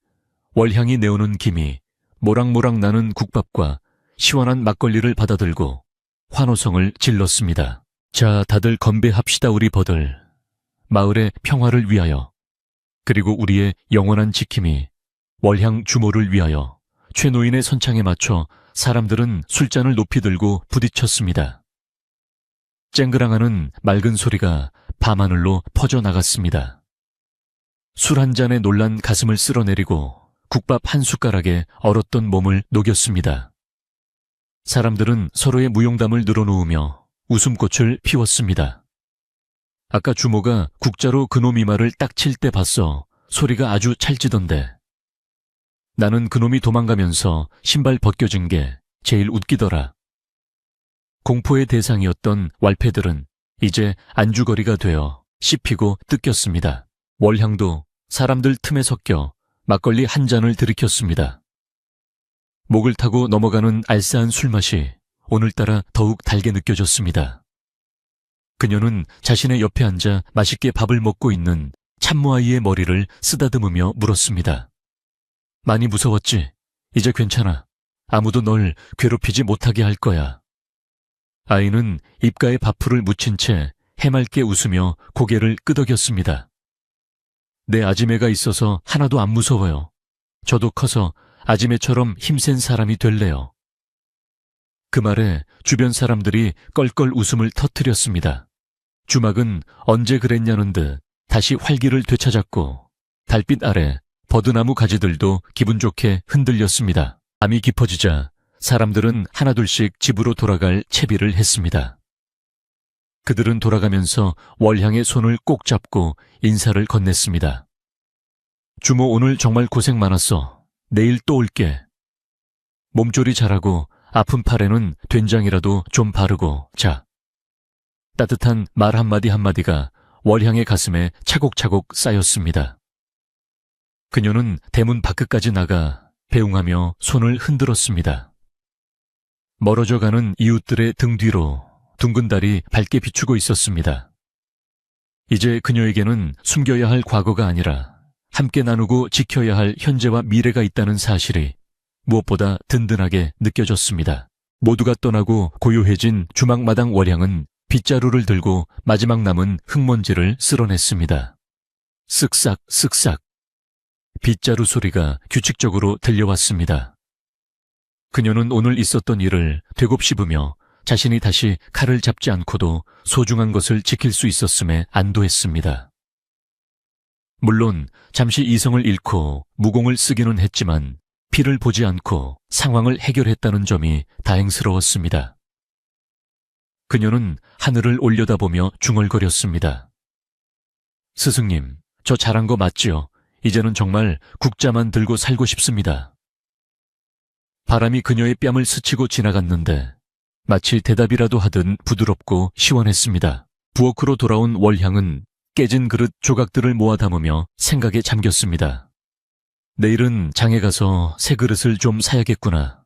월향이 내오는 김이 모락모락 나는 국밥과 시원한 막걸리를 받아들고 환호성을 질렀습니다. 자, 다들 건배합시다 우리 버들. 마을의 평화를 위하여, 그리고 우리의 영원한 지킴이 월향 주모를 위하여. 최노인의 선창에 맞춰 사람들은 술잔을 높이 들고 부딪혔습니다. 쨍그랑하는 맑은 소리가 밤하늘로 퍼져나갔습니다. 술 한 잔에 놀란 가슴을 쓸어내리고 국밥 한 숟가락에 얼었던 몸을 녹였습니다. 사람들은 서로의 무용담을 늘어놓으며 웃음꽃을 피웠습니다. 아까 주모가 국자로 그놈 이마를 딱 칠 때 봤어. 소리가 아주 찰지던데. 나는 그놈이 도망가면서 신발 벗겨진 게 제일 웃기더라. 공포의 대상이었던 왈패들은 이제 안주거리가 되어 씹히고 뜯겼습니다. 월향도 사람들 틈에 섞여 막걸리 한 잔을 들이켰습니다. 목을 타고 넘어가는 알싸한 술맛이 오늘따라 더욱 달게 느껴졌습니다. 그녀는 자신의 옆에 앉아 맛있게 밥을 먹고 있는 참모아이의 머리를 쓰다듬으며 물었습니다. 많이 무서웠지? 이제 괜찮아. 아무도 널 괴롭히지 못하게 할 거야. 아이는 입가에 밥풀을 묻힌 채 해맑게 웃으며 고개를 끄덕였습니다. 내 아지매가 있어서 하나도 안 무서워요. 저도 커서 아지매처럼 힘센 사람이 될래요. 그 말에 주변 사람들이 껄껄 웃음을 터뜨렸습니다. 주막은 언제 그랬냐는 듯 다시 활기를 되찾았고 달빛 아래 버드나무 가지들도 기분 좋게 흔들렸습니다. 밤이 깊어지자 사람들은 하나둘씩 집으로 돌아갈 채비를 했습니다. 그들은 돌아가면서 월향의 손을 꼭 잡고 인사를 건넸습니다. 주모 오늘 정말 고생 많았어. 내일 또 올게. 몸조리 잘하고 아픈 팔에는 된장이라도 좀 바르고 자. 따뜻한 말 한마디 한마디가 월향의 가슴에 차곡차곡 쌓였습니다. 그녀는 대문 밖까지 나가 배웅하며 손을 흔들었습니다. 멀어져 가는 이웃들의 등 뒤로 둥근 달이 밝게 비추고 있었습니다. 이제 그녀에게는 숨겨야 할 과거가 아니라 함께 나누고 지켜야 할 현재와 미래가 있다는 사실이 무엇보다 든든하게 느껴졌습니다. 모두가 떠나고 고요해진 주막마당 월향은 빗자루를 들고 마지막 남은 흙먼지를 쓸어냈습니다. 쓱싹 쓱싹 빗자루 소리가 규칙적으로 들려왔습니다. 그녀는 오늘 있었던 일을 되곱 씹으며 자신이 다시 칼을 잡지 않고도 소중한 것을 지킬 수 있었음에 안도했습니다. 물론 잠시 이성을 잃고 무공을 쓰기는 했지만 피를 보지 않고 상황을 해결했다는 점이 다행스러웠습니다. 그녀는 하늘을 올려다보며 중얼거렸습니다. 스승님, 저 잘한 거 맞지요? 이제는 정말 국자만 들고 살고 싶습니다. 바람이 그녀의 뺨을 스치고 지나갔는데 마치 대답이라도 하듯 부드럽고 시원했습니다. 부엌으로 돌아온 월향은 깨진 그릇 조각들을 모아 담으며 생각에 잠겼습니다. 내일은 장에 가서 새 그릇을 좀 사야겠구나.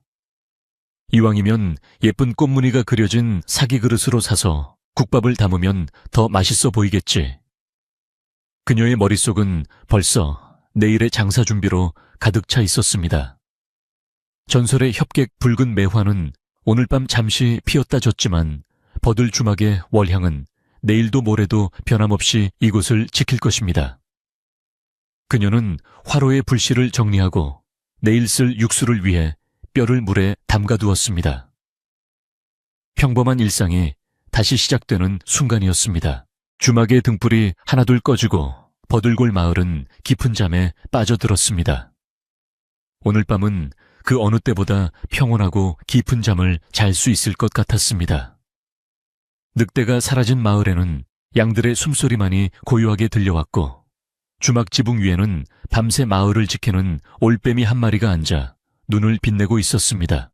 이왕이면 예쁜 꽃무늬가 그려진 사기 그릇으로 사서 국밥을 담으면 더 맛있어 보이겠지. 그녀의 머릿속은 벌써 내일의 장사 준비로 가득 차 있었습니다. 전설의 협객 붉은 매화는 오늘 밤 잠시 피었다 졌지만 버들 주막의 월향은 내일도 모레도 변함없이 이곳을 지킬 것입니다. 그녀는 화로의 불씨를 정리하고 내일 쓸 육수를 위해 뼈를 물에 담가두었습니다. 평범한 일상이 다시 시작되는 순간이었습니다. 주막의 등불이 하나둘 꺼지고 버들골 마을은 깊은 잠에 빠져들었습니다. 오늘 밤은 그 어느 때보다 평온하고 깊은 잠을 잘 수 있을 것 같았습니다. 늑대가 사라진 마을에는 양들의 숨소리만이 고요하게 들려왔고 주막 지붕 위에는 밤새 마을을 지키는 올빼미 한 마리가 앉아 눈을 빛내고 있었습니다.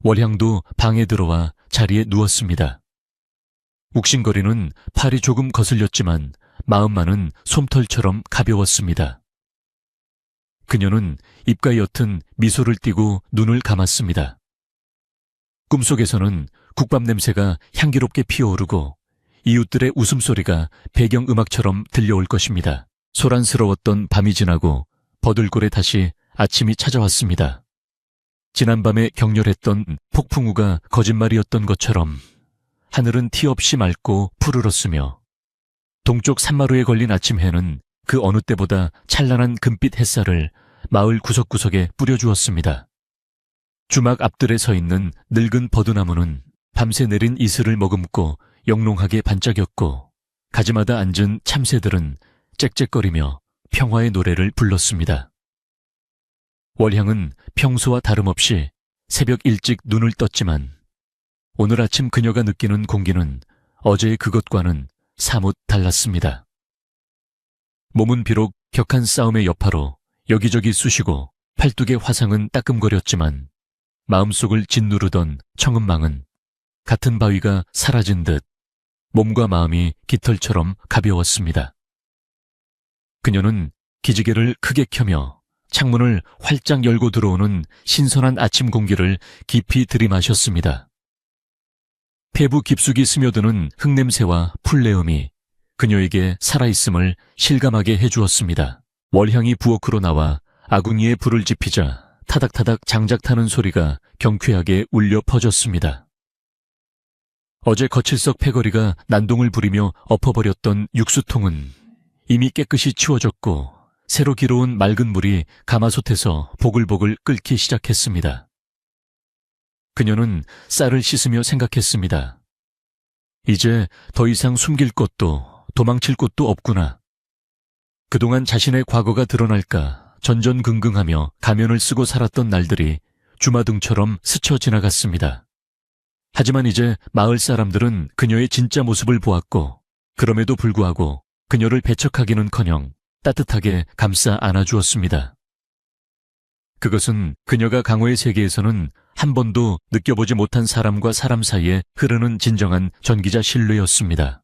월향도 방에 들어와 자리에 누웠습니다. 욱신거리는 팔이 조금 거슬렸지만 마음만은 솜털처럼 가벼웠습니다. 그녀는 입가에 옅은 미소를 띠고 눈을 감았습니다. 꿈속에서는 국밥 냄새가 향기롭게 피어오르고 이웃들의 웃음소리가 배경음악처럼 들려올 것입니다. 소란스러웠던 밤이 지나고 버들골에 다시 아침이 찾아왔습니다. 지난밤에 격렬했던 폭풍우가 거짓말이었던 것처럼 하늘은 티 없이 맑고 푸르렀으며 동쪽 산마루에 걸린 아침 해는 그 어느 때보다 찬란한 금빛 햇살을 마을 구석구석에 뿌려주었습니다. 주막 앞들에 서 있는 늙은 버드나무는 밤새 내린 이슬을 머금고 영롱하게 반짝였고 가지마다 앉은 참새들은 짹짹거리며 평화의 노래를 불렀습니다. 월향은 평소와 다름없이 새벽 일찍 눈을 떴지만 오늘 아침 그녀가 느끼는 공기는 어제의 그것과는 사뭇 달랐습니다. 몸은 비록 격한 싸움의 여파로 여기저기 쑤시고 팔뚝의 화상은 따끔거렸지만 마음속을 짓누르던 청은망은 같은 바위가 사라진 듯 몸과 마음이 깃털처럼 가벼웠습니다. 그녀는 기지개를 크게 켜며 창문을 활짝 열고 들어오는 신선한 아침 공기를 깊이 들이마셨습니다. 폐부 깊숙이 스며드는 흙냄새와 풀내음이 그녀에게 살아있음을 실감하게 해주었습니다. 월향이 부엌으로 나와 아궁이에 불을 지피자 타닥타닥 장작 타는 소리가 경쾌하게 울려 퍼졌습니다. 어제 거칠석 패거리가 난동을 부리며 엎어버렸던 육수통은 이미 깨끗이 치워졌고 새로 길어온 맑은 물이 가마솥에서 보글보글 끓기 시작했습니다. 그녀는 쌀을 씻으며 생각했습니다. 이제 더 이상 숨길 곳도 도망칠 곳도 없구나. 그동안 자신의 과거가 드러날까 전전긍긍하며 가면을 쓰고 살았던 날들이 주마등처럼 스쳐 지나갔습니다. 하지만 이제 마을 사람들은 그녀의 진짜 모습을 보았고 그럼에도 불구하고 그녀를 배척하기는커녕 따뜻하게 감싸 안아주었습니다. 그것은 그녀가 강호의 세계에서는 한 번도 느껴보지 못한 사람과 사람 사이에 흐르는 진정한 전기자 신뢰였습니다.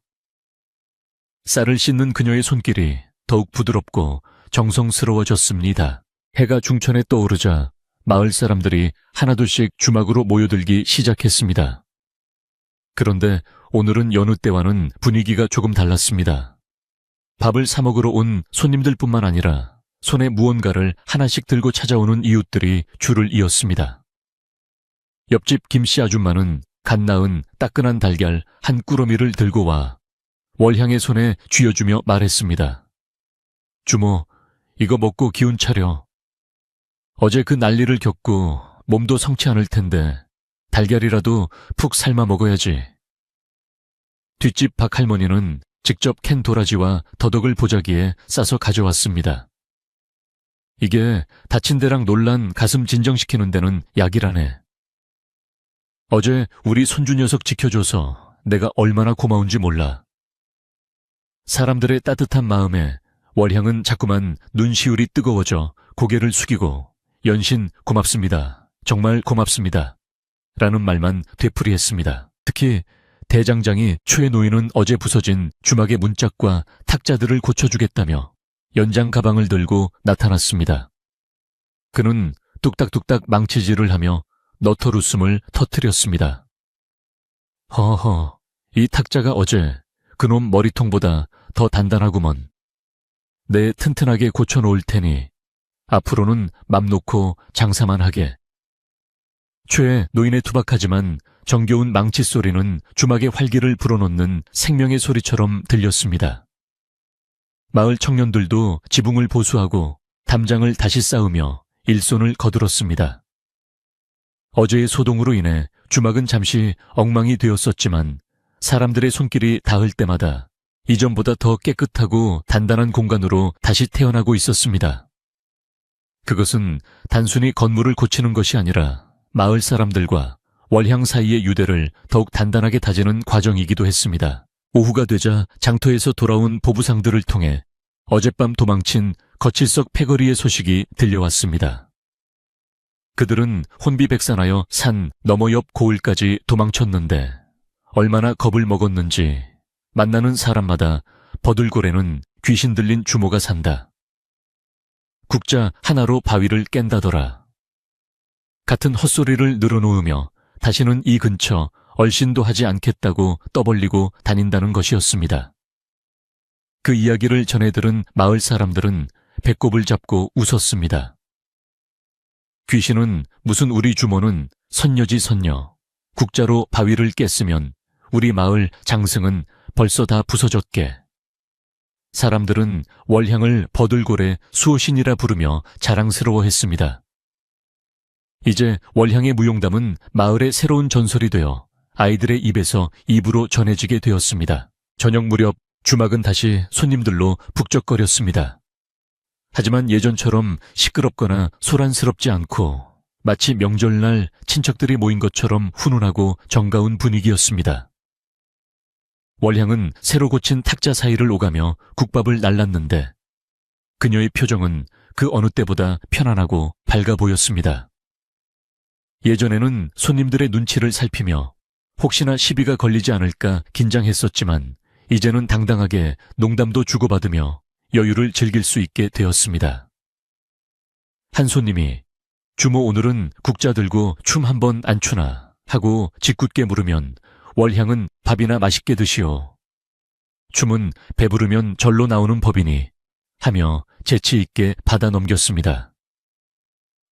쌀을 씻는 그녀의 손길이 더욱 부드럽고 정성스러워졌습니다. 해가 중천에 떠오르자 마을 사람들이 하나둘씩 주막으로 모여들기 시작했습니다. 그런데 오늘은 여느 때와는 분위기가 조금 달랐습니다. 밥을 사 먹으러 온 손님들뿐만 아니라 손에 무언가를 하나씩 들고 찾아오는 이웃들이 줄을 이었습니다. 옆집 김씨 아줌마는 갓 낳은 따끈한 달걀 한 꾸러미를 들고 와 월향의 손에 쥐어주며 말했습니다. 주모, 이거 먹고 기운 차려. 어제 그 난리를 겪고 몸도 성치 않을 텐데 달걀이라도 푹 삶아 먹어야지. 뒷집 박할머니는 직접 캔 도라지와 더덕을 보자기에 싸서 가져왔습니다. 이게 다친 데랑 놀란 가슴 진정시키는 데는 약이라네. 어제 우리 손주 녀석 지켜줘서 내가 얼마나 고마운지 몰라. 사람들의 따뜻한 마음에 월향은 자꾸만 눈시울이 뜨거워져 고개를 숙이고 연신 고맙습니다. 정말 고맙습니다. 라는 말만 되풀이했습니다. 특히 대장장이 추에 놓이는 어제 부서진 주막의 문짝과 탁자들을 고쳐주겠다며 연장 가방을 들고 나타났습니다. 그는 뚝딱뚝딱 망치질을 하며 너털 웃음을 터뜨렸습니다. 허허, 이 탁자가 어제 그놈 머리통보다 더 단단하구먼. 내 튼튼하게 고쳐놓을 테니 앞으로는 맘 놓고 장사만 하게. 최 노인의 투박하지만 정겨운 망치 소리는 주막의 활기를 불어넣는 생명의 소리처럼 들렸습니다. 마을 청년들도 지붕을 보수하고 담장을 다시 쌓으며 일손을 거들었습니다. 어제의 소동으로 인해 주막은 잠시 엉망이 되었었지만 사람들의 손길이 닿을 때마다 이전보다 더 깨끗하고 단단한 공간으로 다시 태어나고 있었습니다. 그것은 단순히 건물을 고치는 것이 아니라 마을 사람들과 월향 사이의 유대를 더욱 단단하게 다지는 과정이기도 했습니다. 오후가 되자 장터에서 돌아온 보부상들을 통해 어젯밤 도망친 거칠석 패거리의 소식이 들려왔습니다. 그들은 혼비백산하여 산 너머 옆 고을까지 도망쳤는데 얼마나 겁을 먹었는지 만나는 사람마다 버들고래는 귀신 들린 주모가 산다. 국자 하나로 바위를 깬다더라. 같은 헛소리를 늘어놓으며 다시는 이 근처 얼씬도 하지 않겠다고 떠벌리고 다닌다는 것이었습니다. 그 이야기를 전해 들은 마을 사람들은 배꼽을 잡고 웃었습니다. 귀신은 무슨 우리 주모는 선녀지 선녀. 국자로 바위를 깼으면 우리 마을 장승은 벌써 다 부서졌게. 사람들은 월향을 버들고래 수호신이라 부르며 자랑스러워했습니다. 이제 월향의 무용담은 마을의 새로운 전설이 되어 아이들의 입에서 입으로 전해지게 되었습니다. 저녁 무렵 주막은 다시 손님들로 북적거렸습니다. 하지만 예전처럼 시끄럽거나 소란스럽지 않고 마치 명절날 친척들이 모인 것처럼 훈훈하고 정가운 분위기였습니다. 월향은 새로 고친 탁자 사이를 오가며 국밥을 날랐는데 그녀의 표정은 그 어느 때보다 편안하고 밝아 보였습니다. 예전에는 손님들의 눈치를 살피며 혹시나 시비가 걸리지 않을까 긴장했었지만 이제는 당당하게 농담도 주고받으며 여유를 즐길 수 있게 되었습니다. 한 손님이 주모 오늘은 국자 들고 춤 한번 안 추나 하고 짓궂게 물으면 월향은 밥이나 맛있게 드시오. 춤은 배부르면 절로 나오는 법이니 하며 재치 있게 받아 넘겼습니다.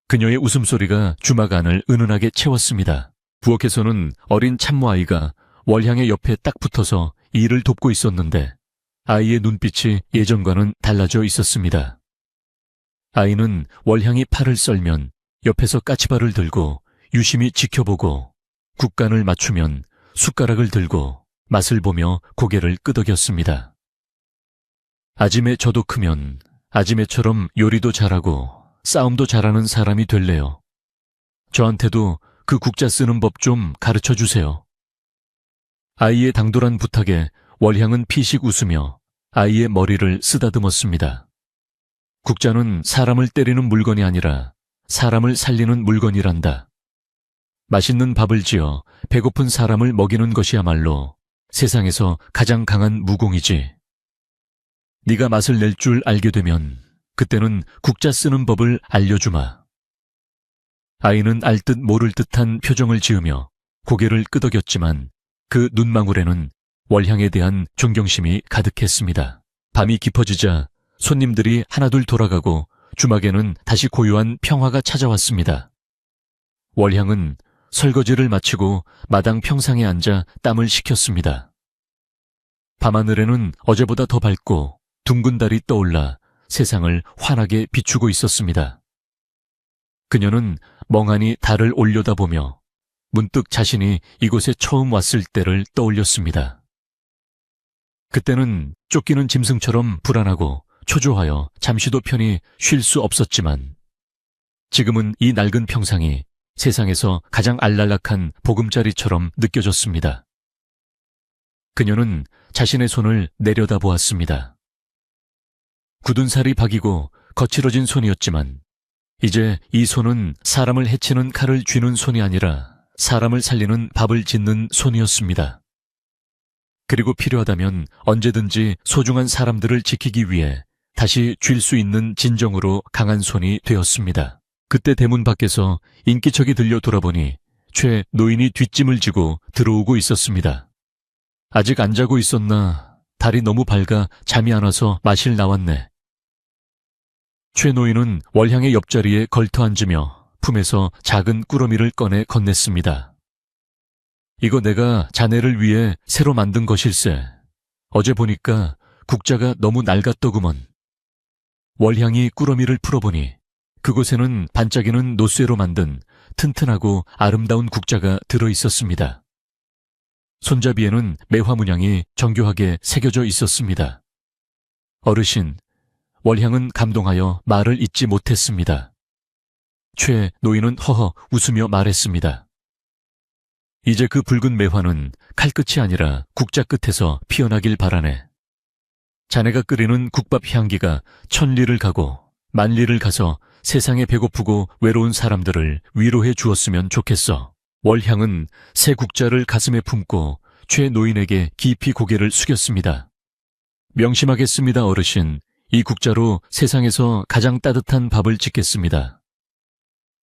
그녀의 웃음소리가 주막 안을 은은하게 채웠습니다. 부엌에서는 어린 참모아이가 월향의 옆에 딱 붙어서 일을 돕고 있었는데 아이의 눈빛이 예전과는 달라져 있었습니다. 아이는 월향이 팔을 썰면 옆에서 까치발을 들고 유심히 지켜보고 국간을 맞추면 숟가락을 들고 맛을 보며 고개를 끄덕였습니다. 아지매 저도 크면 아지매처럼 요리도 잘하고 싸움도 잘하는 사람이 될래요. 저한테도 그 국자 쓰는 법 좀 가르쳐 주세요. 아이의 당돌한 부탁에 월향은 피식 웃으며 아이의 머리를 쓰다듬었습니다. 국자는 사람을 때리는 물건이 아니라 사람을 살리는 물건이란다. 맛있는 밥을 지어 배고픈 사람을 먹이는 것이야말로 세상에서 가장 강한 무공이지. 네가 맛을 낼 줄 알게 되면 그때는 국자 쓰는 법을 알려주마. 아이는 알 듯 모를 듯한 표정을 지으며 고개를 끄덕였지만 그 눈망울에는 월향에 대한 존경심이 가득했습니다. 밤이 깊어지자 손님들이 하나둘 돌아가고 주막에는 다시 고요한 평화가 찾아왔습니다. 월향은 설거지를 마치고 마당 평상에 앉아 땀을 식혔습니다. 밤하늘에는 어제보다 더 밝고 둥근 달이 떠올라 세상을 환하게 비추고 있었습니다. 그녀는 멍하니 달을 올려다보며 문득 자신이 이곳에 처음 왔을 때를 떠올렸습니다. 그때는 쫓기는 짐승처럼 불안하고 초조하여 잠시도 편히 쉴 수 없었지만 지금은 이 낡은 평상이 세상에서 가장 알랄락한 보금자리처럼 느껴졌습니다. 그녀는 자신의 손을 내려다보았습니다. 굳은 살이 박이고 거칠어진 손이었지만 이제 이 손은 사람을 해치는 칼을 쥐는 손이 아니라 사람을 살리는 밥을 짓는 손이었습니다. 그리고 필요하다면 언제든지 소중한 사람들을 지키기 위해 다시 쥘 수 있는 진정으로 강한 손이 되었습니다. 그때 대문 밖에서 인기척이 들려 돌아보니 최 노인이 뒷짐을 지고 들어오고 있었습니다. 아직 안 자고 있었나 달이 너무 밝아 잠이 안 와서 마실 나왔네. 최 노인은 월향의 옆자리에 걸터 앉으며 품에서 작은 꾸러미를 꺼내 건넸습니다. 이거 내가 자네를 위해 새로 만든 것일세. 어제 보니까 국자가 너무 낡았더구먼. 월향이 꾸러미를 풀어보니 그곳에는 반짝이는 노쇠로 만든 튼튼하고 아름다운 국자가 들어있었습니다. 손잡이에는 매화 문양이 정교하게 새겨져 있었습니다. 어르신, 월향은 감동하여 말을 잇지 못했습니다. 최 노인은 허허 웃으며 말했습니다. 이제 그 붉은 매화는 칼끝이 아니라 국자 끝에서 피어나길 바라네. 자네가 끓이는 국밥 향기가 천리를 가고 만리를 가서 세상에 배고프고 외로운 사람들을 위로해 주었으면 좋겠어. 월향은 새 국자를 가슴에 품고 최 노인에게 깊이 고개를 숙였습니다. 명심하겠습니다, 어르신. 이 국자로 세상에서 가장 따뜻한 밥을 짓겠습니다.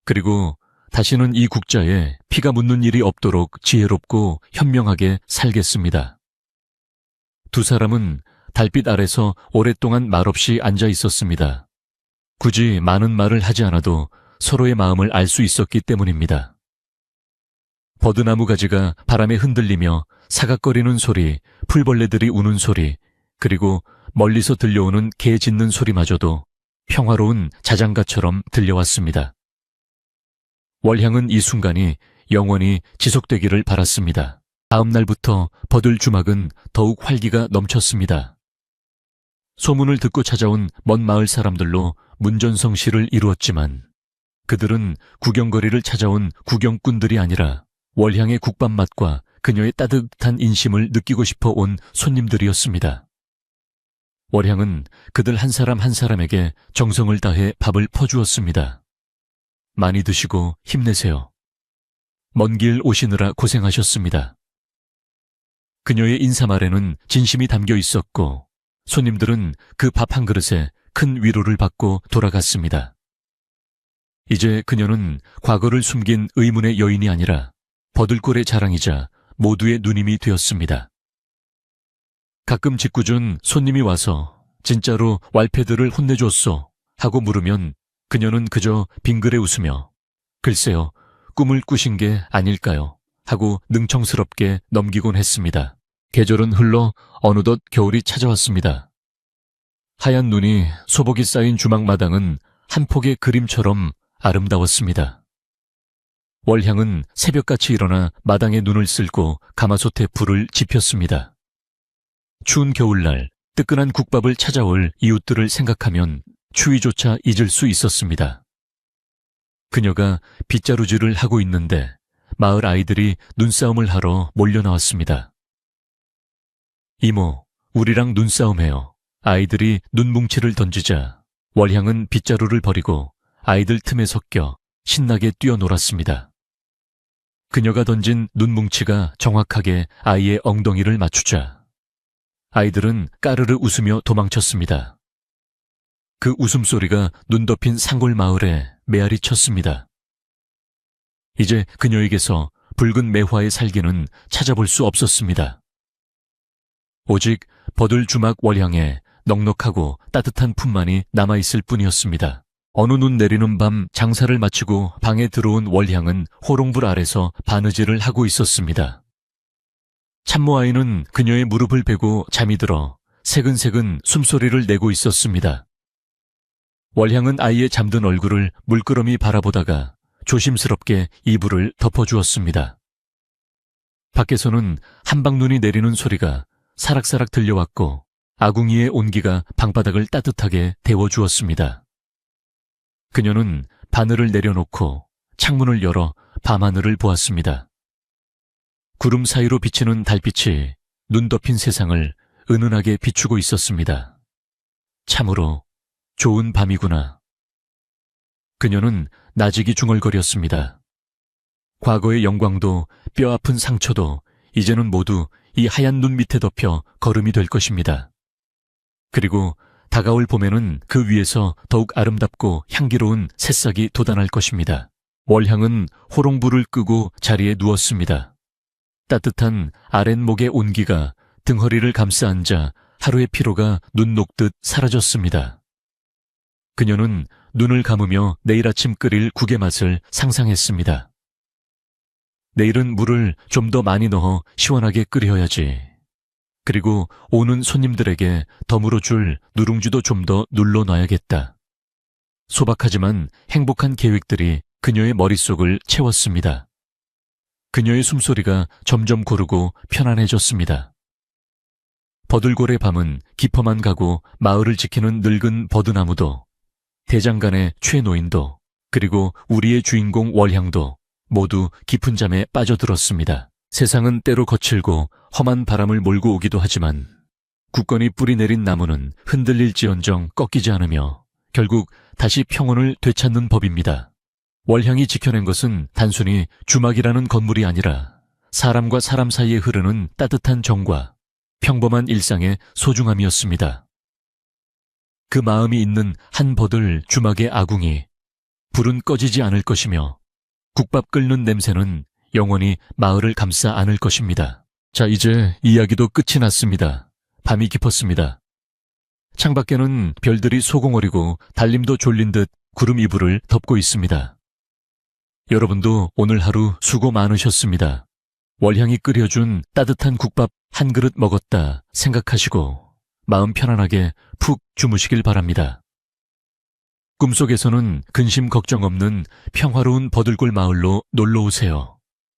그리고 다시는 이 국자에 피가 묻는 일이 없도록 지혜롭고 현명하게 살겠습니다. 두 사람은 달빛 아래서 오랫동안 말없이 앉아 있었습니다. 굳이 많은 말을 하지 않아도 서로의 마음을 알 수 있었기 때문입니다. 버드나무 가지가 바람에 흔들리며 사각거리는 소리, 풀벌레들이 우는 소리, 그리고 멀리서 들려오는 개 짖는 소리마저도 평화로운 자장가처럼 들려왔습니다. 월향은 이 순간이 영원히 지속되기를 바랐습니다. 다음 날부터 버들 주막은 더욱 활기가 넘쳤습니다. 소문을 듣고 찾아온 먼 마을 사람들로 문전성시를 이루었지만 그들은 구경거리를 찾아온 구경꾼들이 아니라 월향의 국밥 맛과 그녀의 따뜻한 인심을 느끼고 싶어 온 손님들이었습니다. 월향은 그들 한 사람 한 사람에게 정성을 다해 밥을 퍼주었습니다. 많이 드시고 힘내세요. 먼 길 오시느라 고생하셨습니다. 그녀의 인사말에는 진심이 담겨 있었고 손님들은 그 밥 한 그릇에 큰 위로를 받고 돌아갔습니다. 이제 그녀는 과거를 숨긴 의문의 여인이 아니라 버들골의 자랑이자 모두의 누님이 되었습니다. 가끔 짓궂은 손님이 와서 진짜로 왈패들을 혼내줬소 하고 물으면 그녀는 그저 빙그레 웃으며 글쎄요, 꿈을 꾸신 게 아닐까요? 하고 능청스럽게 넘기곤 했습니다. 계절은 흘러 어느덧 겨울이 찾아왔습니다. 하얀 눈이 소복이 쌓인 주막 마당은 한 폭의 그림처럼 아름다웠습니다. 월향은 새벽같이 일어나 마당에 눈을 쓸고 가마솥에 불을 지폈습니다. 추운 겨울날 뜨끈한 국밥을 찾아올 이웃들을 생각하면 추위조차 잊을 수 있었습니다. 그녀가 빗자루질을 하고 있는데 마을 아이들이 눈싸움을 하러 몰려 나왔습니다. 이모, 우리랑 눈싸움해요. 아이들이 눈뭉치를 던지자 월향은 빗자루를 버리고 아이들 틈에 섞여 신나게 뛰어놀았습니다. 그녀가 던진 눈뭉치가 정확하게 아이의 엉덩이를 맞추자 아이들은 까르르 웃으며 도망쳤습니다. 그 웃음소리가 눈 덮인 산골 마을에 메아리 쳤습니다. 이제 그녀에게서 붉은 매화의 살기는 찾아볼 수 없었습니다. 오직 버들 주막 월향에 넉넉하고 따뜻한 품만이 남아있을 뿐이었습니다. 어느 눈 내리는 밤 장사를 마치고 방에 들어온 월향은 호롱불 아래서 바느질을 하고 있었습니다. 참모 아이는 그녀의 무릎을 베고 잠이 들어 새근새근 숨소리를 내고 있었습니다. 월향은 아이의 잠든 얼굴을 물끄러미 바라보다가 조심스럽게 이불을 덮어주었습니다. 밖에서는 한방눈이 내리는 소리가 사락사락 들려왔고 아궁이의 온기가 방바닥을 따뜻하게 데워주었습니다. 그녀는 바늘을 내려놓고 창문을 열어 밤하늘을 보았습니다. 구름 사이로 비치는 달빛이 눈 덮인 세상을 은은하게 비추고 있었습니다. 참으로 좋은 밤이구나. 그녀는 나직이 중얼거렸습니다. 과거의 영광도 뼈아픈 상처도 이제는 모두 이 하얀 눈 밑에 덮여 거름이 될 것입니다. 그리고 다가올 봄에는 그 위에서 더욱 아름답고 향기로운 새싹이 돋아날 것입니다. 월향은 호롱불을 끄고 자리에 누웠습니다. 따뜻한 아랫목의 온기가 등허리를 감싸 앉아 하루의 피로가 눈 녹듯 사라졌습니다. 그녀는 눈을 감으며 내일 아침 끓일 국의 맛을 상상했습니다. 내일은 물을 좀 더 많이 넣어 시원하게 끓여야지. 그리고 오는 손님들에게 덤으로 줄 누룽지도 좀 더 눌러놔야겠다. 소박하지만 행복한 계획들이 그녀의 머릿속을 채웠습니다. 그녀의 숨소리가 점점 고르고 편안해졌습니다. 버들골의 밤은 깊어만 가고 마을을 지키는 늙은 버드나무도 대장간의 최노인도 그리고 우리의 주인공 월향도 모두 깊은 잠에 빠져들었습니다. 세상은 때로 거칠고 험한 바람을 몰고 오기도 하지만 굳건히 뿌리 내린 나무는 흔들릴지언정 꺾이지 않으며 결국 다시 평온을 되찾는 법입니다. 월향이 지켜낸 것은 단순히 주막이라는 건물이 아니라 사람과 사람 사이에 흐르는 따뜻한 정과 평범한 일상의 소중함이었습니다. 그 마음이 있는 한 버들 주막의 아궁이, 불은 꺼지지 않을 것이며 국밥 끓는 냄새는 영원히 마을을 감싸 안을 것입니다. 자, 이제 이야기도 끝이 났습니다. 밤이 깊었습니다. 창밖에는 별들이 소공어리고 달림도 졸린 듯 구름 이불을 덮고 있습니다. 여러분도 오늘 하루 수고 많으셨습니다. 월향이 끓여준 따뜻한 국밥 한 그릇 먹었다 생각하시고 마음 편안하게 푹 주무시길 바랍니다. 꿈속에서는 근심 걱정 없는 평화로운 버들골 마을로 놀러 오세요.